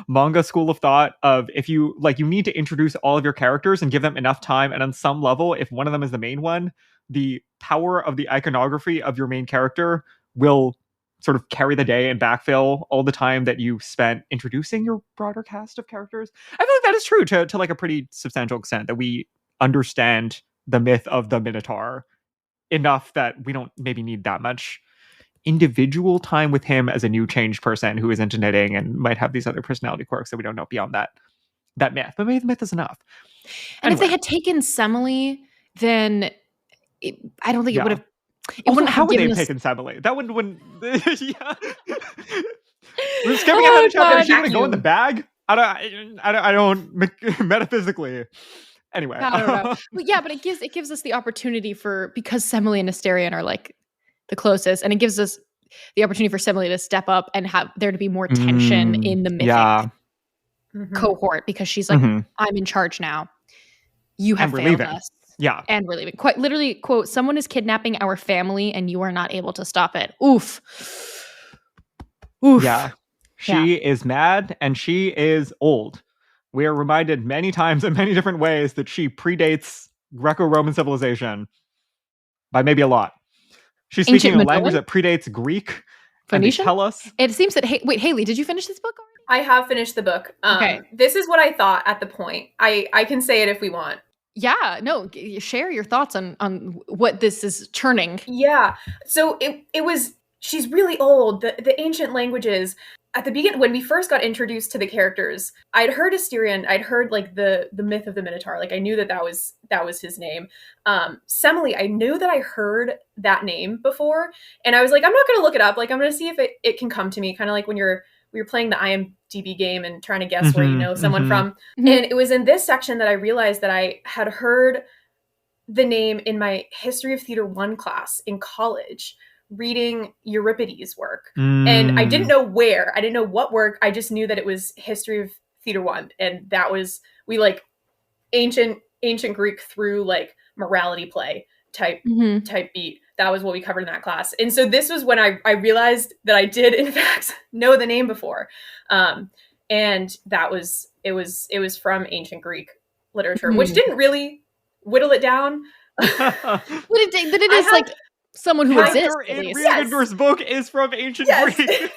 manga school of thought of, if you like, you need to introduce all of your characters and give them enough time, and on some level, if one of them is the main one, the power of the iconography of your main character will sort of carry the day and backfill all the time that you spent introducing your broader cast of characters. I feel like that is true to like a pretty substantial extent, that we understand the myth of the Minotaur enough that we don't maybe need that much individual time with him as a new changed person who is into knitting and might have these other personality quirks that we don't know beyond that myth. But maybe the myth is enough. And if they had taken Semele, then I don't think it would have. How would they have taken Semele? That wouldn't. Yeah. We're skipping ahead of chapter. She would go in the bag. I don't metaphysically. Anyway, I don't know. But yeah, but it gives us the opportunity because Semele and Asterion are like the closest, and it gives us the opportunity for Semele to step up and have there to be more tension in the mythic cohort, because she's like, I'm in charge now. You have failed us. Yeah. And we're leaving. Quite literally, quote, someone is kidnapping our family and you are not able to stop it. Oof. Yeah. She is mad and she is old. We are reminded many times in many different ways that she predates Greco-Roman civilization by maybe a lot. She's speaking a language that predates Greek. Phoenician? Tell us. It seems that, wait, Haley, did you finish this book already? I have finished the book. Okay. This is what I thought at the point. I can say it if we want. Yeah, no, share your thoughts on what this is churning. Yeah. So it was, she's really old. The ancient languages, at the beginning, when we first got introduced to the characters, I'd heard Asterion, I'd heard like the myth of the Minotaur. Like I knew that was his name. Semele, I knew that I heard that name before, and I was like, I'm not going to look it up. Like I'm going to see if it can come to me. Kind of like when you're playing the IMDb game and trying to guess where you know someone from. And it was in this section that I realized that I had heard the name in my History of Theater 1 class in college, reading Euripides' work. And I didn't know where. I didn't know what work. I just knew that it was History of Theater 1. And that was, we like ancient Greek through like morality play type beat. That was what we covered in that class. And so this was when I realized that I did in fact know the name before. And that was, it was from ancient Greek literature, which didn't really whittle it down. But it is like someone who exists. Riegender's book is from ancient Greek.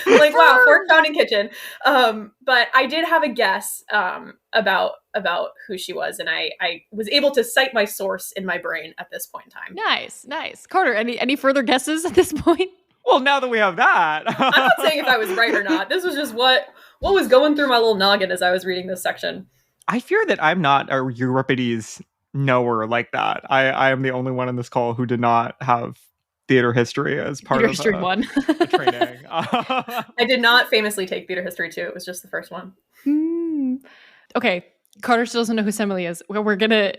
Like, wow, fork found in kitchen. But I did have a guess about about who she was, and I was able to cite my source in my brain at this point in time. Nice. Carter, any further guesses at this point? Well, now that we have that. I'm not saying if I was right or not. This was just what was going through my little noggin as I was reading this section. I fear that I'm not a Euripides knower like that. I am the only one in this call who did not have theater history as part of history one. a training. I did not famously take theater history 2. It was just the first one. Okay, Carter still doesn't know who Semele is. Well, we're going to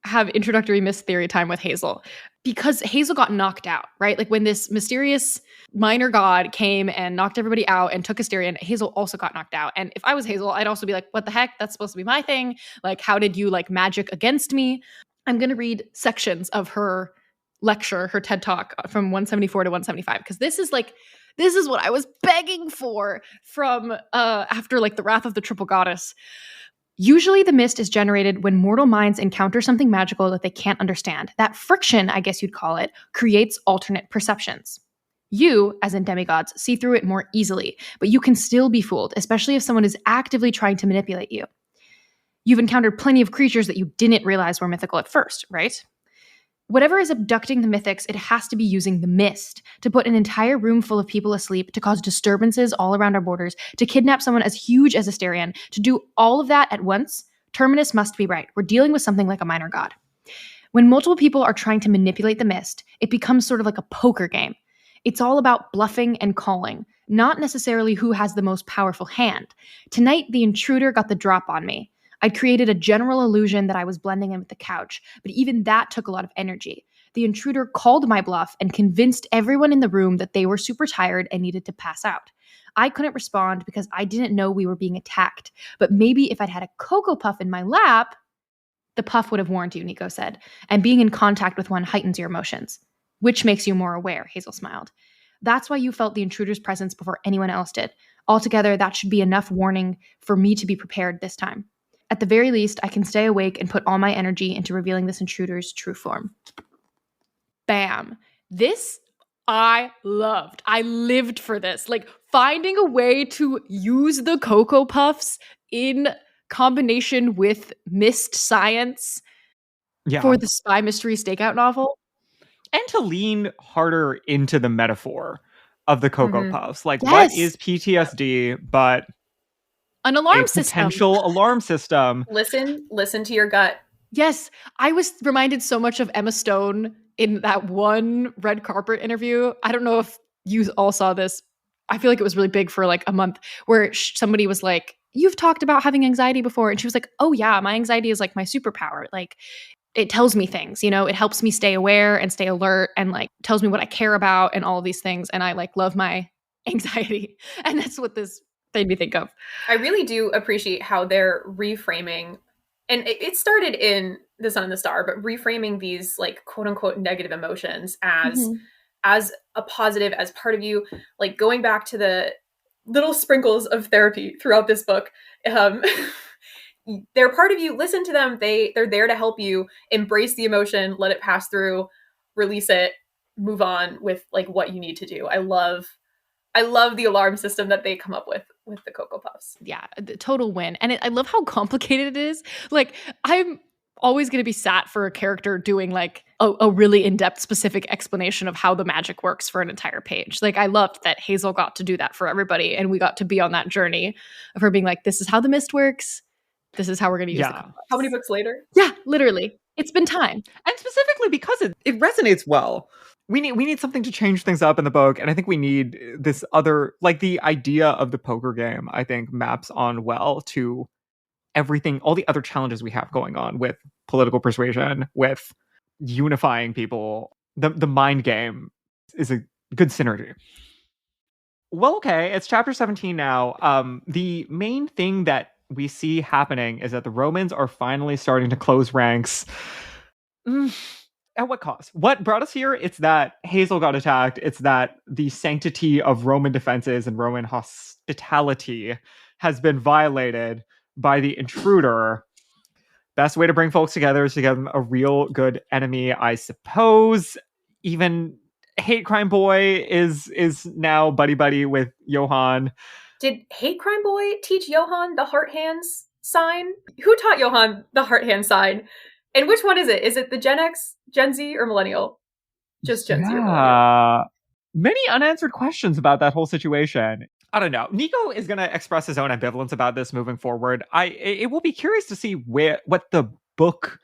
have introductory myth theory time with Hazel. Because Hazel got knocked out, right? Like when this mysterious minor god came and knocked everybody out and took Asterion, Hazel also got knocked out. And if I was Hazel, I'd also be like, what the heck? That's supposed to be my thing. Like, how did you like magic against me? I'm going to read sections of her lecture, her TED Talk from 174 to 175, because this is what I was begging for from after like the Wrath of the Triple Goddess. Usually the mist is generated when mortal minds encounter something magical that they can't understand. That friction, I guess you'd call it, creates alternate perceptions. You, as in demigods, see through it more easily, but you can still be fooled, especially if someone is actively trying to manipulate you. You've encountered plenty of creatures that you didn't realize were mythical at first, right? Whatever is abducting the mythics, it has to be using the mist to put an entire room full of people asleep, to cause disturbances all around our borders, to kidnap someone as huge as Asterion, to do all of that at once. Terminus must be right. We're dealing with something like a minor god. When multiple people are trying to manipulate the mist, it becomes sort of like a poker game. It's all about bluffing and calling, not necessarily who has the most powerful hand. Tonight, the intruder got the drop on me. I'd created a general illusion that I was blending in with the couch, but even that took a lot of energy. The intruder called my bluff and convinced everyone in the room that they were super tired and needed to pass out. I couldn't respond because I didn't know we were being attacked, but maybe if I'd had a Cocoa Puff in my lap, the puff would have warned you, Nico said, and being in contact with one heightens your emotions, which makes you more aware, Hazel smiled. That's why you felt the intruder's presence before anyone else did. Altogether, that should be enough warning for me to be prepared this time. At the very least, I can stay awake and put all my energy into revealing this intruder's true form. Bam. This I loved. I lived for this. Like finding a way to use the Cocoa Puffs in combination with mist science for the spy mystery stakeout novel. And to lean harder into the metaphor of the Cocoa Puffs. Like, what is PTSD but an alarm system? Potential alarm system. Listen to your gut. Yes. I was reminded so much of Emma Stone in that one red carpet interview. I don't know if you all saw this. I feel like it was really big for like a month, where somebody was like, you've talked about having anxiety before. And she was like, oh yeah, my anxiety is like my superpower. Like it tells me things, you know, it helps me stay aware and stay alert and like tells me what I care about and all of these things. And I like love my anxiety. And that's what this made me think of. I really do appreciate how they're reframing, and it started in The Sun and the Star, but reframing these like quote unquote negative emotions as a positive, as part of you, like going back to the little sprinkles of therapy throughout this book. They're part of you. Listen to them. They're there to help you embrace the emotion, let it pass through, release it, move on with like what you need to do. I love the alarm system that they come up with the Cocoa Puffs. Yeah, the total win. And I love how complicated it is. Like, I'm always going to be sat for a character doing like a really in-depth specific explanation of how the magic works for an entire page. Like, I loved that Hazel got to do that for everybody. And we got to be on that journey of her being like, this is how the mist works. This is how we're going to use it. How many books later? Yeah, literally. It's been time. And specifically because it resonates well. We need something to change things up in the book, and I think we need this other, like the idea of the poker game, I think maps on well to everything, all the other challenges we have going on with political persuasion, with unifying people. The mind game is a good synergy. Well, okay, it's chapter 17 now. The main thing that we see happening is that the Romans are finally starting to close ranks. At what cost? What brought us here? It's that Hazel got attacked. It's that the sanctity of Roman defenses and Roman hospitality has been violated by the intruder. Best way to bring folks together is to give them a real good enemy, I suppose. Even Hate Crime Boy is buddy with Johann. Did Hate Crime Boy teach Johann the heart hands sign? Who taught Johann the heart hand sign? And which one is it? Is it the Gen X, Gen Z, or Millennial? Just Gen Z or Millennial. Many unanswered questions about that whole situation. I don't know. Nico is going to express his own ambivalence about this moving forward. It will be curious to see what the book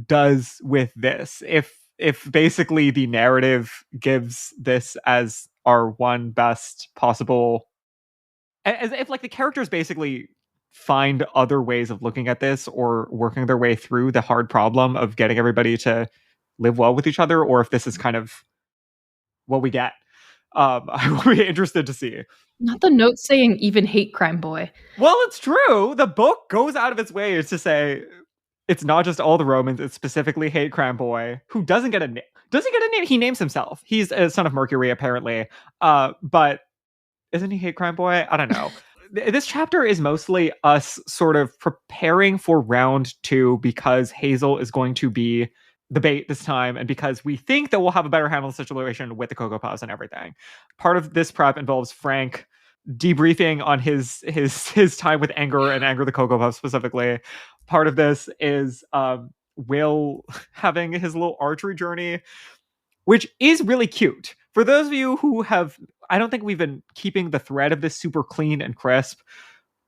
does with this. If basically the narrative gives this as our one best possible, as if like the characters basically find other ways of looking at this or working their way through the hard problem of getting everybody to live well with each other, or if this is kind of what we get. I will be interested to see. Not the note saying even hate crime boy. Well, it's true. The book goes out of its way to say it's not just all the Romans, it's specifically hate crime boy, who doesn't get a name. He names himself. He's a son of Mercury, apparently. But isn't he hate crime boy? I don't know. This chapter is mostly us sort of preparing for round 2 because Hazel is going to be the bait this time, and because we think that we'll have a better handle of the situation with the Cocoa Puffs and everything. Part of this prep involves Frank debriefing on his time with Anger and Anger the Cocoa Puff specifically. Part of this is Will having his little archery journey, which is really cute. For those of you who have, I don't think we've been keeping the thread of this super clean and crisp.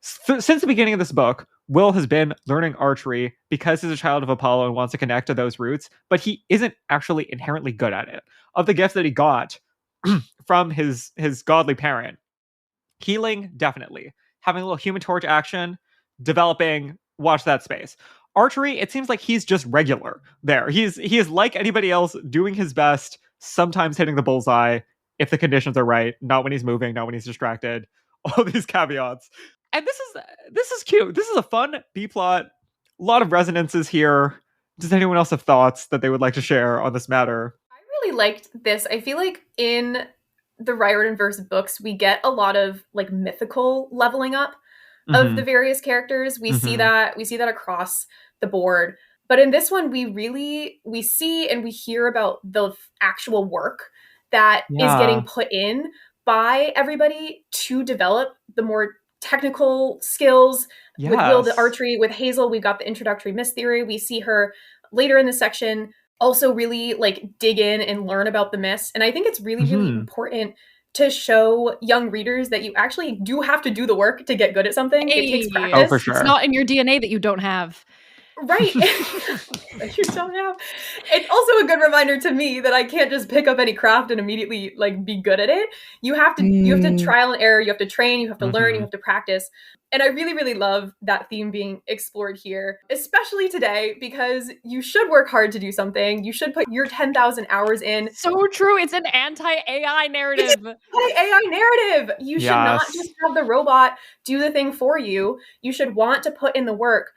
Since the beginning of this book, Will has been learning archery because he's a child of Apollo and wants to connect to those roots, but he isn't actually inherently good at it. Of the gifts that he got from his godly parent, healing, definitely. Having a little Human Torch action, developing, watch that space. Archery, it seems like he's just regular there. He is like anybody else, doing his best, sometimes hitting the bullseye if the conditions are right, not when he's moving, not when he's distracted. All these caveats. And this is cute. This is a fun B-plot. A lot of resonances here. Does anyone else have thoughts that they would like to share on this matter? I really liked this. I feel like in the Riordan verse books, we get a lot of like mythical leveling up of the various characters. We see that across the board. But in this one, we see and we hear about the actual work that is getting put in by everybody to develop the more technical skills. With Will, the archery. With Hazel, we've got the introductory myth theory. We see her later in the section also really like dig in and learn about the myths. And I think it's really, really important to show young readers that you actually do have to do the work to get good at something. It takes practice. Oh, for sure. It's not in your DNA that you don't have. Right. You don't have. It's also a good reminder to me that I can't just pick up any craft and immediately like be good at it. You have to trial and error, you have to train, you have to learn, you have to practice. And I really, really love that theme being explored here, especially today, because you should work hard to do something. You should put your 10,000 hours in. So true. It's an anti-AI narrative. It's an anti-AI narrative. You should not just have the robot do the thing for you. You should want to put in the work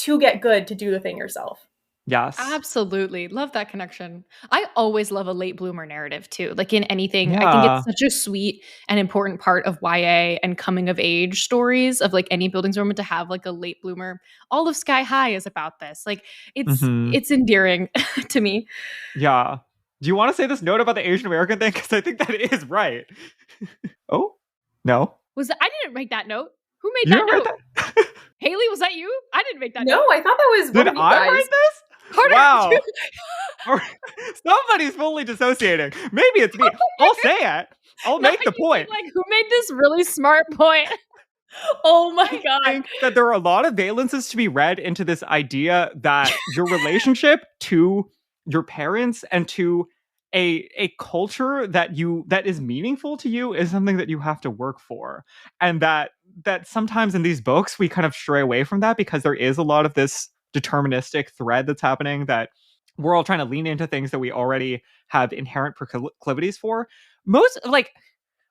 to get good to do the thing yourself. Yes. Absolutely. Love that connection. I always love a late bloomer narrative too. Like in anything, I think it's such a sweet and important part of YA and coming of age stories of like any Bildungsroman to have like a late bloomer. All of Sky High is about this. Like it's endearing to me. Yeah. Do you want to say this note about the Asian American thing? Because I think that is right. Oh, no. I didn't make that note. Who made that note? Haley, was that you? I didn't make that note. No, I thought that was Did one of you I guys. write this? Carter, Wow. Somebody's fully dissociating. Maybe it's me. I'll say it. I'll make the point. Like, who made this really smart point? Oh my God. I think that there are a lot of valences to be read into this idea that your relationship to your parents and to a culture that is meaningful to you is something that you have to work for. And that sometimes in these books we kind of stray away from that because there is a lot of this deterministic thread that's happening that we're all trying to lean into things that we already have inherent proclivities for. Most like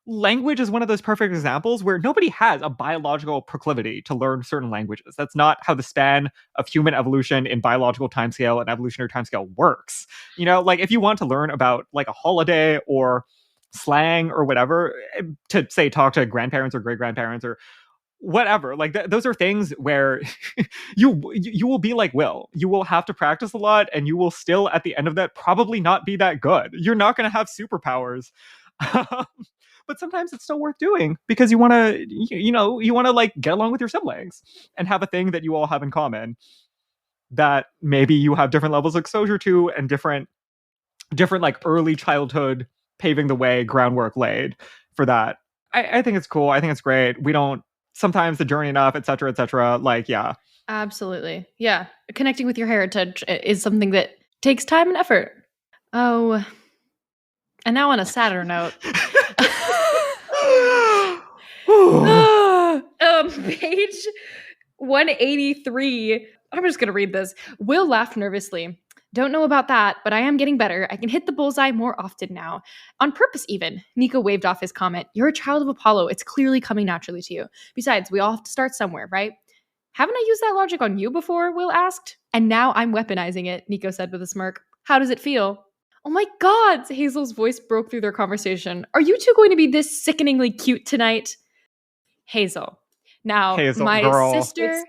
language is one of those perfect examples where nobody has a biological proclivity to learn certain languages. That's not how the span of human evolution in biological timescale and evolutionary timescale works. You know, like if you want to learn about like a holiday or slang or whatever, to say talk to grandparents or great grandparents or whatever, like those are things where you will be like Will. You will have to practice a lot, and you will still at the end of that probably not be that good. You're not going to have superpowers. but sometimes it's still worth doing because you want to, you want to like get along with your siblings and have a thing that you all have in common that maybe you have different levels of exposure to and different like early childhood paving the way, groundwork laid for that. I think it's cool. I think it's great. We don't sometimes the journey enough, et cetera, like, yeah. Absolutely. Yeah. Connecting with your heritage is something that takes time and effort. Oh, and now on a sadder note. Page 183. I'm just going to read this. Will laughed nervously. Don't know about that, but I am getting better. I can hit the bullseye more often now. On purpose, even. Nico waved off his comment. You're a child of Apollo. It's clearly coming naturally to you. Besides, we all have to start somewhere, right? Haven't I used that logic on you before? Will asked. And now I'm weaponizing it, Nico said with a smirk. How does it feel? Oh my God, Hazel's voice broke through their conversation. Are you two going to be this sickeningly cute tonight? Hazel. Now, Hazel, my girl. sister,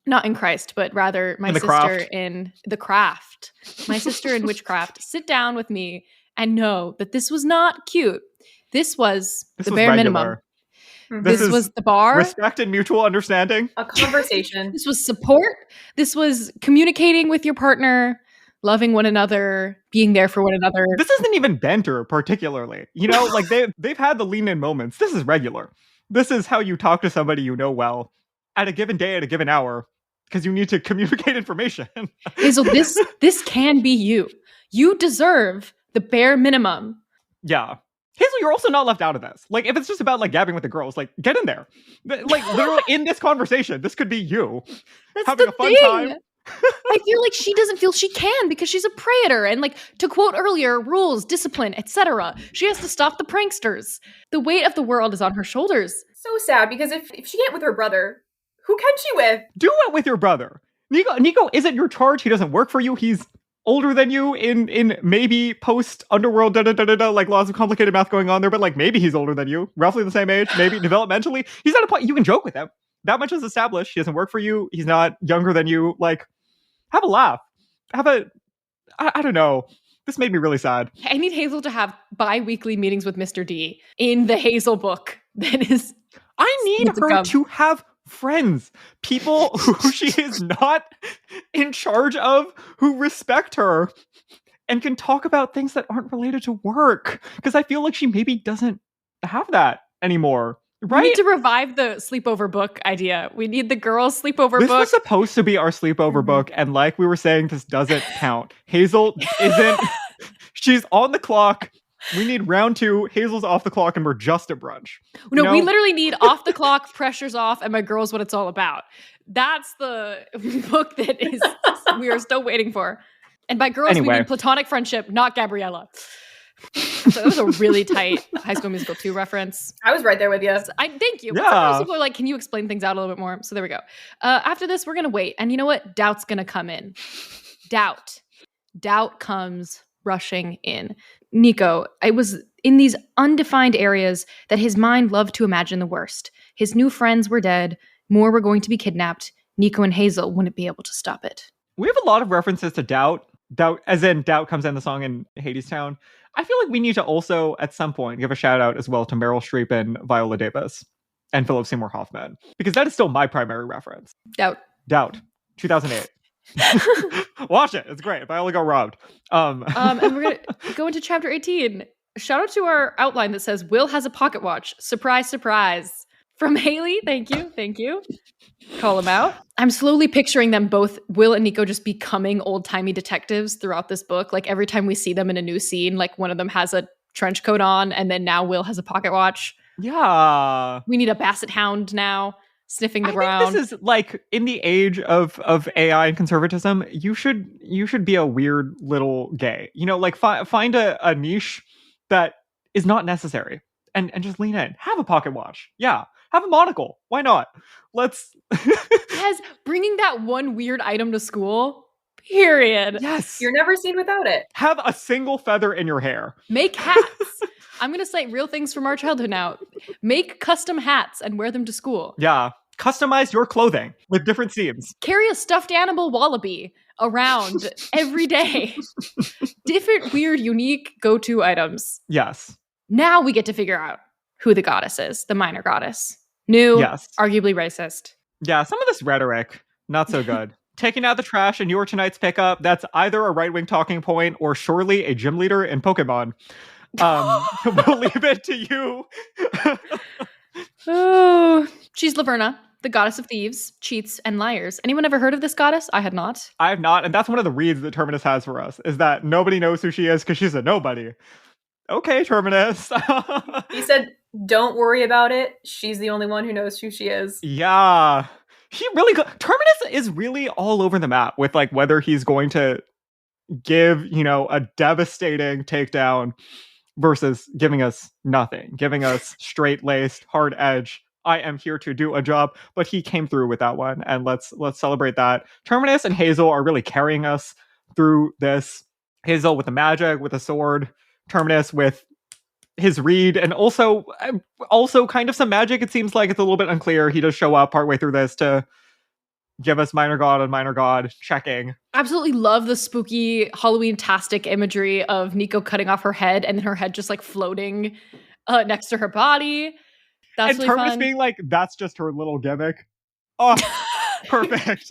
not in Christ, but rather my sister in the craft, my sister in witchcraft, sit down with me and know that this was not cute. This was the bare minimum. This was the bar. Respect and mutual understanding. A conversation. This was support. This was communicating with your partner, loving one another, being there for one another. This isn't even banter particularly. Like they've had the lean in moments. This is regular. This is how you talk to somebody you know well at a given day, at a given hour, because you need to communicate information. Hazel, this can be you. You deserve the bare minimum. Yeah. Hazel, you're also not left out of this. Like, if it's just about like gabbing with the girls, like get in there. Like literally in this conversation, this could be you. That's having the a fun thing. time. I feel like she doesn't feel she can because she's a praetor, and like to quote earlier, rules, discipline, etc. She has to stop the pranksters. The weight of the world is on her shoulders. So sad because if she can't with her brother, who can she with? Do it with your brother. Nico isn't your charge. He doesn't work for you. He's older than you in maybe post underworld like lots of complicated math going on there, but like maybe he's older than you, roughly the same age, maybe developmentally. He's at a point you can joke with him. That much is established. He doesn't work for you. He's not younger than you. Like, have a laugh. I don't know. This made me really sad. I need Hazel to have bi-weekly meetings with Mr. D in the Hazel book. That is, I need her to have friends, people who she is not in charge of, who respect her and can talk about things that aren't related to work. Because I feel like she maybe doesn't have that anymore. Right? We need to revive the sleepover book idea. We need the girls' sleepover book. This was supposed to be our sleepover book, and like we were saying, this doesn't count. Hazel isn't. She's on the clock. We need round 2. Hazel's off the clock, and we're just at brunch. No, we literally need off the clock, pressure's off, and my girl's what it's all about. That's the book that is we are still waiting for. And by girls, we mean platonic friendship, not Gabriella. So that was a really tight High School Musical 2 reference. I was right there with you. Thank you. Yeah. Sometimes people are like, can you explain things out a little bit more? So there we go. After this, we're going to wait. And you know what? Doubt's going to come in. Doubt comes rushing in. Nico, it was in these undefined areas that his mind loved to imagine the worst. His new friends were dead. More were going to be kidnapped. Nico and Hazel wouldn't be able to stop it. We have a lot of references to doubt. Doubt, as in doubt comes in the song in Hadestown. I feel like we need to also, at some point, give a shout out as well to Meryl Streep and Viola Davis and Philip Seymour Hoffman, because that is still my primary reference. Doubt. 2008. Watch it. It's great. Viola got robbed. And we're going to go into chapter 18. Shout out to our outline that says, Will has a pocket watch. Surprise, surprise. From Haley. Thank you. Call him out. I'm slowly picturing them both, Will and Nico, just becoming old-timey detectives throughout this book. Like every time we see them in a new scene, like one of them has a trench coat on, and then now Will has a pocket watch. Yeah. We need a basset hound now, sniffing the ground. This is like in the age of AI and conservatism, you should be a weird little gay. Like find a niche that is not necessary and just lean in. Have a pocket watch. Yeah. Have a monocle. Why not? Let's... Yes, bringing that one weird item to school. Period. Yes. You're never seen without it. Have a single feather in your hair. Make hats. I'm going to cite real things from our childhood now. Make custom hats and wear them to school. Yeah. Customize your clothing with different seams. Carry a stuffed animal wallaby around every day. Different, weird, unique go-to items. Yes. Now we get to figure out who the goddess is, the minor goddess. New, Yes. arguably racist. Yeah, some of this rhetoric, not so good. Taking out the trash in your tonight's pickup, that's either a right-wing talking point or surely a gym leader in Pokemon. We'll leave it to you. Oh, she's Laverna, the goddess of thieves, cheats, and liars. Anyone ever heard of this goddess? I had not. I have not, and that's one of the reads that Terminus has for us, is that nobody knows who she is because she's a nobody. Okay, Terminus. He said, don't worry about it. She's the only one who knows who she is. Yeah. Terminus is really all over the map with like whether he's going to give, a devastating takedown versus giving us nothing, giving us straight-laced, hard edge. I am here to do a job, but he came through with that one, and let's celebrate that. Terminus and Hazel are really carrying us through this. Hazel with the magic, with a sword. Terminus with his read, and also kind of some magic. It seems like it's a little bit unclear. He does show up partway through this to give us minor god on minor god checking. Absolutely love the spooky Halloween-tastic imagery of Nico cutting off her head and then her head just like floating next to her body. That's and really Terminus fun. being like, that's just her little gimmick. Oh, perfect.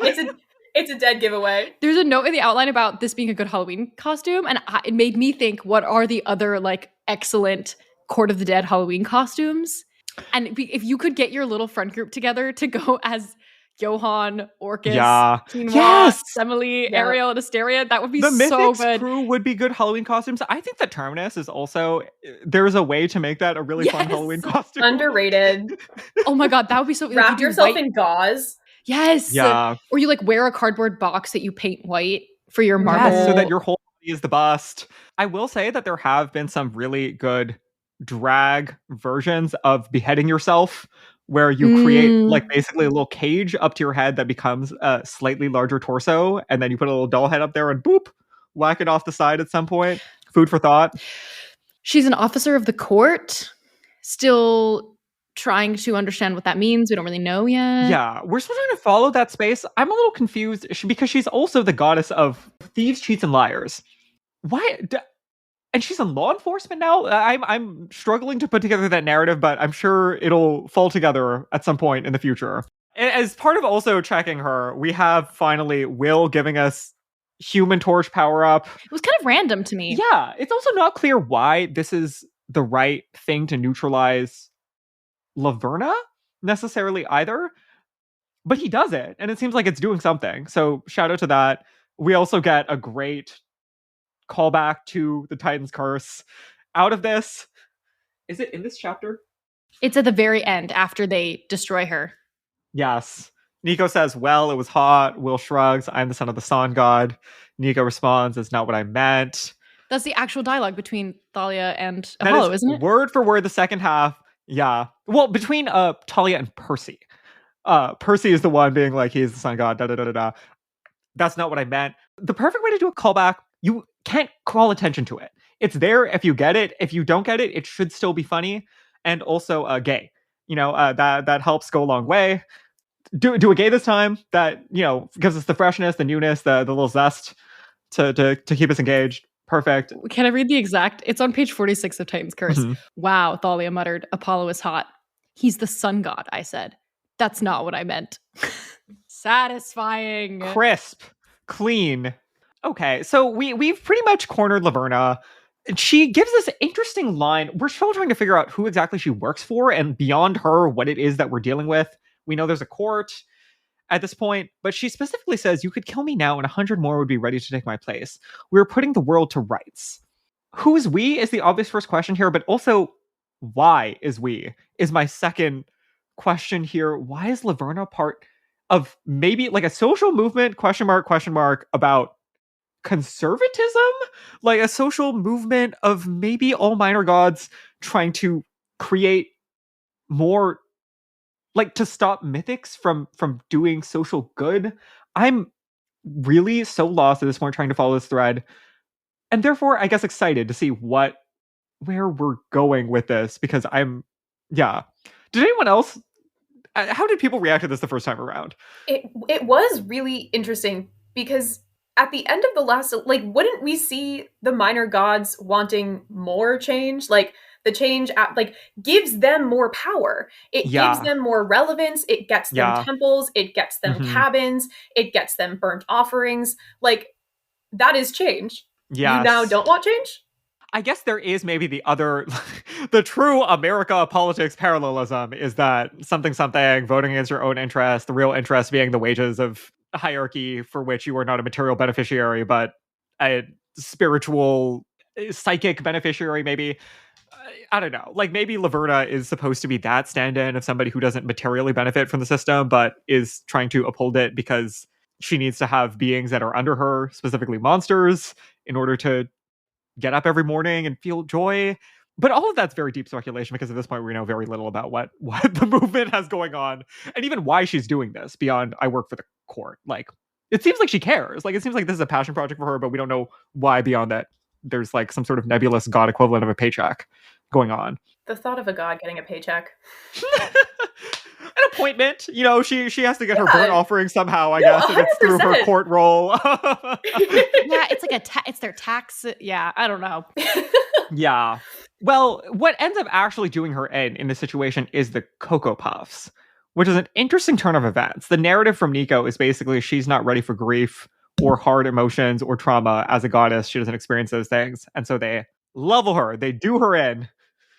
It's a dead giveaway. There's a note in the outline about this being a good Halloween costume, and it made me think, what are the other like excellent Court of the Dead Halloween costumes? And if you could get your little friend group together to go as Johann, Orcus, Quinoa, Emily, Ariel, and Asteria, that would be the so Mythics good. crew would be good Halloween costumes. I think that Terminus is also, there's a way to make that a really fun Halloween costume. Underrated. Oh my god, that would be so. Wrap like, yourself in gauze. Yes. Yeah. Or you like wear a cardboard box that you paint white for your marble. Yes, so that your whole body is the bust. I will say that there have been some really good drag versions of beheading yourself, where you create like basically a little cage up to your head that becomes a slightly larger torso, and then you put a little doll head up there and boop, whack it off the side at some point. Food for thought. She's an officer of the court, still trying to understand what that means. We don't really know yet. Yeah, we're still trying to follow that space. I'm a little confused because she's also the goddess of thieves, cheats, and liars. Why? And she's in law enforcement now? I'm struggling to put together that narrative, but I'm sure it'll fall together at some point in the future. As part of also checking her, we have finally Will giving us Human Torch power up. It was kind of random to me. Yeah, it's also not clear why this is the right thing to neutralize Laverna necessarily either, but he does it, and it seems like it's doing something. So shout out to that. We also get a great callback to the Titan's Curse out of this. Is it in this chapter? It's at the very end after they destroy her. Yes. Nico says, well, it was hot. Will shrugs, I'm the son of the sun god. Nico responds, it's not what I meant. That's the actual dialogue between Thalia and Apollo, isn't it? Word for word, the second half. Yeah. Well, between Talia and Percy. Percy is the one being like, he's the sun god, da-da-da-da-da. That's not what I meant. The perfect way to do a callback, you can't call attention to it. It's there if you get it. If you don't get it, it should still be funny. And also gay. That helps go a long way. Do a gay this time. That, gives us the freshness, the newness, the little zest to keep us engaged. Perfect. Can I read the exact? It's on page 46 of Titan's Curse. Mm-hmm. Wow, Thalia muttered. Apollo is hot. He's the sun god, I said. That's not what I meant. Satisfying. Crisp. Clean. Okay, so we've pretty much cornered Laverna. She gives this interesting line. We're still trying to figure out who exactly she works for, and beyond her, what it is that we're dealing with. We know there's a court at this point, but she specifically says, you could kill me now and 100 more would be ready to take my place. We're putting the world to rights. Who's we is the obvious first question here, but also why is we is my second question here. Why is Laverna part of maybe like a social movement, question mark, about conservatism? Like a social movement of maybe all minor gods trying to create more, like, to stop mythics from doing social good. I'm really so lost at this point trying to follow this thread, and therefore I guess excited to see where we're going with this, because did anyone else, how did people react to this the first time around? It was really interesting, because at the end of the last, like, wouldn't we see the minor gods wanting more change? Like, The change like gives them more power. It gives them more relevance. It gets them temples. It gets them cabins. It gets them burnt offerings. Like, that is change. Yes. You now don't want change? I guess there is maybe the other, the true America politics parallelism is that something, voting against your own interest, the real interest being the wages of a hierarchy for which you are not a material beneficiary, but a spiritual, psychic beneficiary, maybe. I don't know. Like, maybe Laverna is supposed to be that stand-in of somebody who doesn't materially benefit from the system, but is trying to uphold it because she needs to have beings that are under her, specifically monsters, in order to get up every morning and feel joy. But all of that's very deep speculation, because at this point we know very little about what the movement has going on, and even why she's doing this beyond I work for the court. Like, it seems like she cares. Like, it seems like this is a passion project for her, but we don't know why beyond that. There's like some sort of nebulous god equivalent of a paycheck going on. The thought of a god getting a paycheck. An appointment, you know, she has to get her burnt offering somehow, I guess, and it's through her court role. Yeah, it's like it's their tax. Yeah, I don't know. Yeah. Well, what ends up actually doing her in this situation is the Cocoa Puffs, which is an interesting turn of events. The narrative from Nico is basically she's not ready for grief or hard emotions or trauma as a goddess. She doesn't experience those things. And so they level her. They do her in.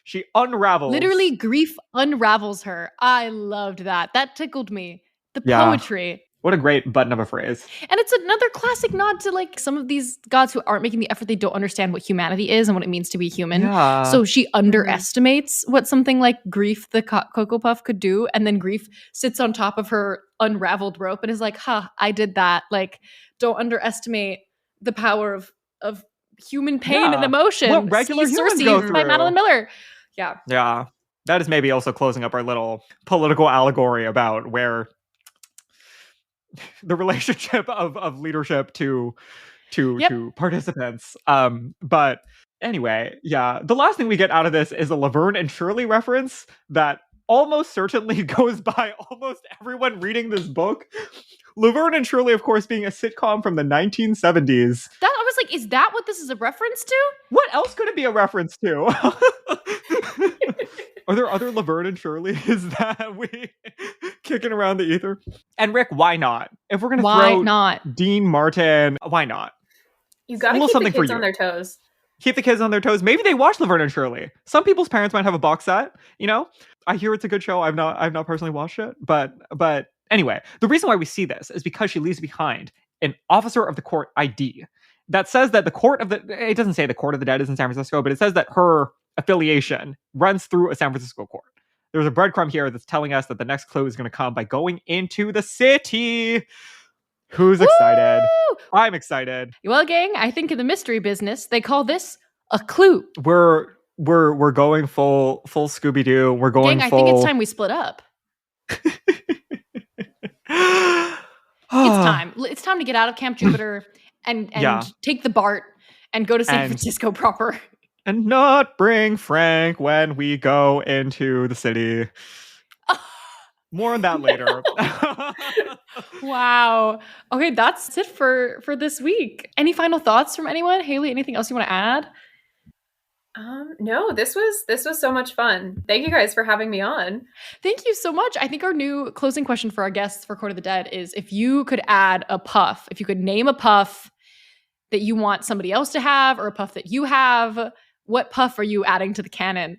She unravels. Literally, grief unravels her. I loved that. That tickled me. The poetry. What a great button of a phrase. And it's another classic nod to like some of these gods who aren't making the effort. They don't understand what humanity is and what it means to be human. Yeah. So she underestimates what something like grief, the Cocoa Puff, could do. And then grief sits on top of her unraveled rope and is like, I did that. Like, don't underestimate the power of human pain and emotion. What regular humans go through. By Madeline Miller. Yeah. Yeah. That is maybe also closing up our little political allegory about where the relationship of leadership to participants. But anyway, the last thing we get out of this is a Laverne and Shirley reference that almost certainly goes by almost everyone reading this book. Laverne and Shirley, of course, being a sitcom from the 1970s. I was like, is that what this is a reference to? What else could it be a reference to? Are there other Laverne and Shirleys that we kicking around the ether? And Rick, why not? If we're going to throw not? Dean Martin, why not? You got to keep the kids on their toes. Keep the kids on their toes. Maybe they watch Laverne and Shirley. Some people's parents might have a box set, you know? I hear it's a good show. I've not personally watched it, but anyway, the reason why we see this is because she leaves behind an officer of the court ID that says that it doesn't say the court of the dead is in San Francisco, but it says that her affiliation runs through a San Francisco court. There's a breadcrumb here that's telling us that the next clue is going to come by going into the city. Who's excited? I'm excited. Well, gang, I think in the mystery business, they call this a clue. We're going full Scooby-Doo. We're going gang, full... I think it's time we split up. It's time to get out of Camp Jupiter and take the BART and go to San Francisco proper. And not bring Frank when we go into the city. More on that later. Wow. Okay, that's it for this week. Any final thoughts from anyone? Haley, anything else you want to add? No, this was so much fun. Thank you guys for having me on. Thank you so much. I think our new closing question for our guests for Court of the Dead is, if you could add a puff, if you could name a puff that you want somebody else to have or a puff that you have, what puff are you adding to the canon?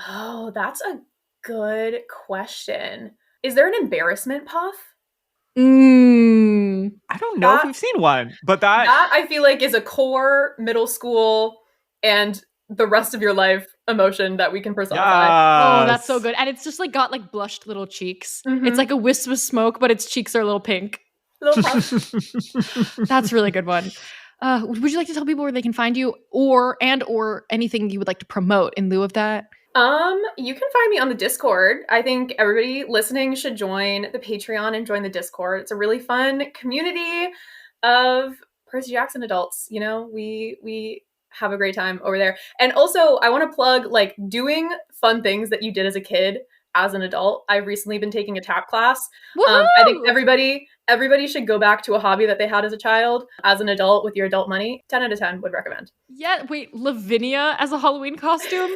Oh, that's a good question. Is there an embarrassment puff? I don't know if we've seen one, but that I feel like is a core middle school and the rest of your life emotion that we can personify. Yes. Oh, that's so good. And it's just like got like blushed little cheeks. Mm-hmm. It's like a wisp of smoke, but its cheeks are a little pink. That's a really good one. Would you like to tell people where they can find you or anything you would like to promote in lieu of that? You can find me on the Discord. I think everybody listening should join the Patreon and join the Discord. It's a really fun community of Percy Jackson adults. You know, we have a great time over there. And also, I want to plug like doing fun things that you did as a kid as an adult. I've recently been taking a tap class. I think everybody should go back to a hobby that they had as a child as an adult with your adult money. 10 out of 10 would recommend. Yeah, wait, Lavinia as a Halloween costume?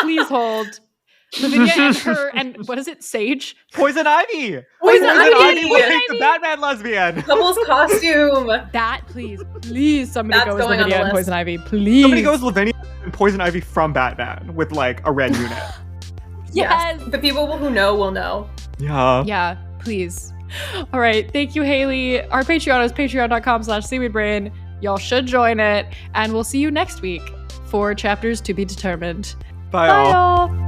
Please hold. Lavinia and her, and what is it? Sage? Poison Ivy. Poison Ivy will make the Batman lesbian. Couple's costume. That, please somebody That's go as going on the Lavinia and list. Poison Ivy, please. Somebody goes Lavinia and Poison Ivy from Batman with like a red unit. Yes. The people who know will know. Yeah. Yeah, please. All right. Thank you, Haley. Our Patreon is patreon.com/seaweedbrain. Y'all should join it. And we'll see you next week for chapters to be determined. Bye Bye, all. y'all.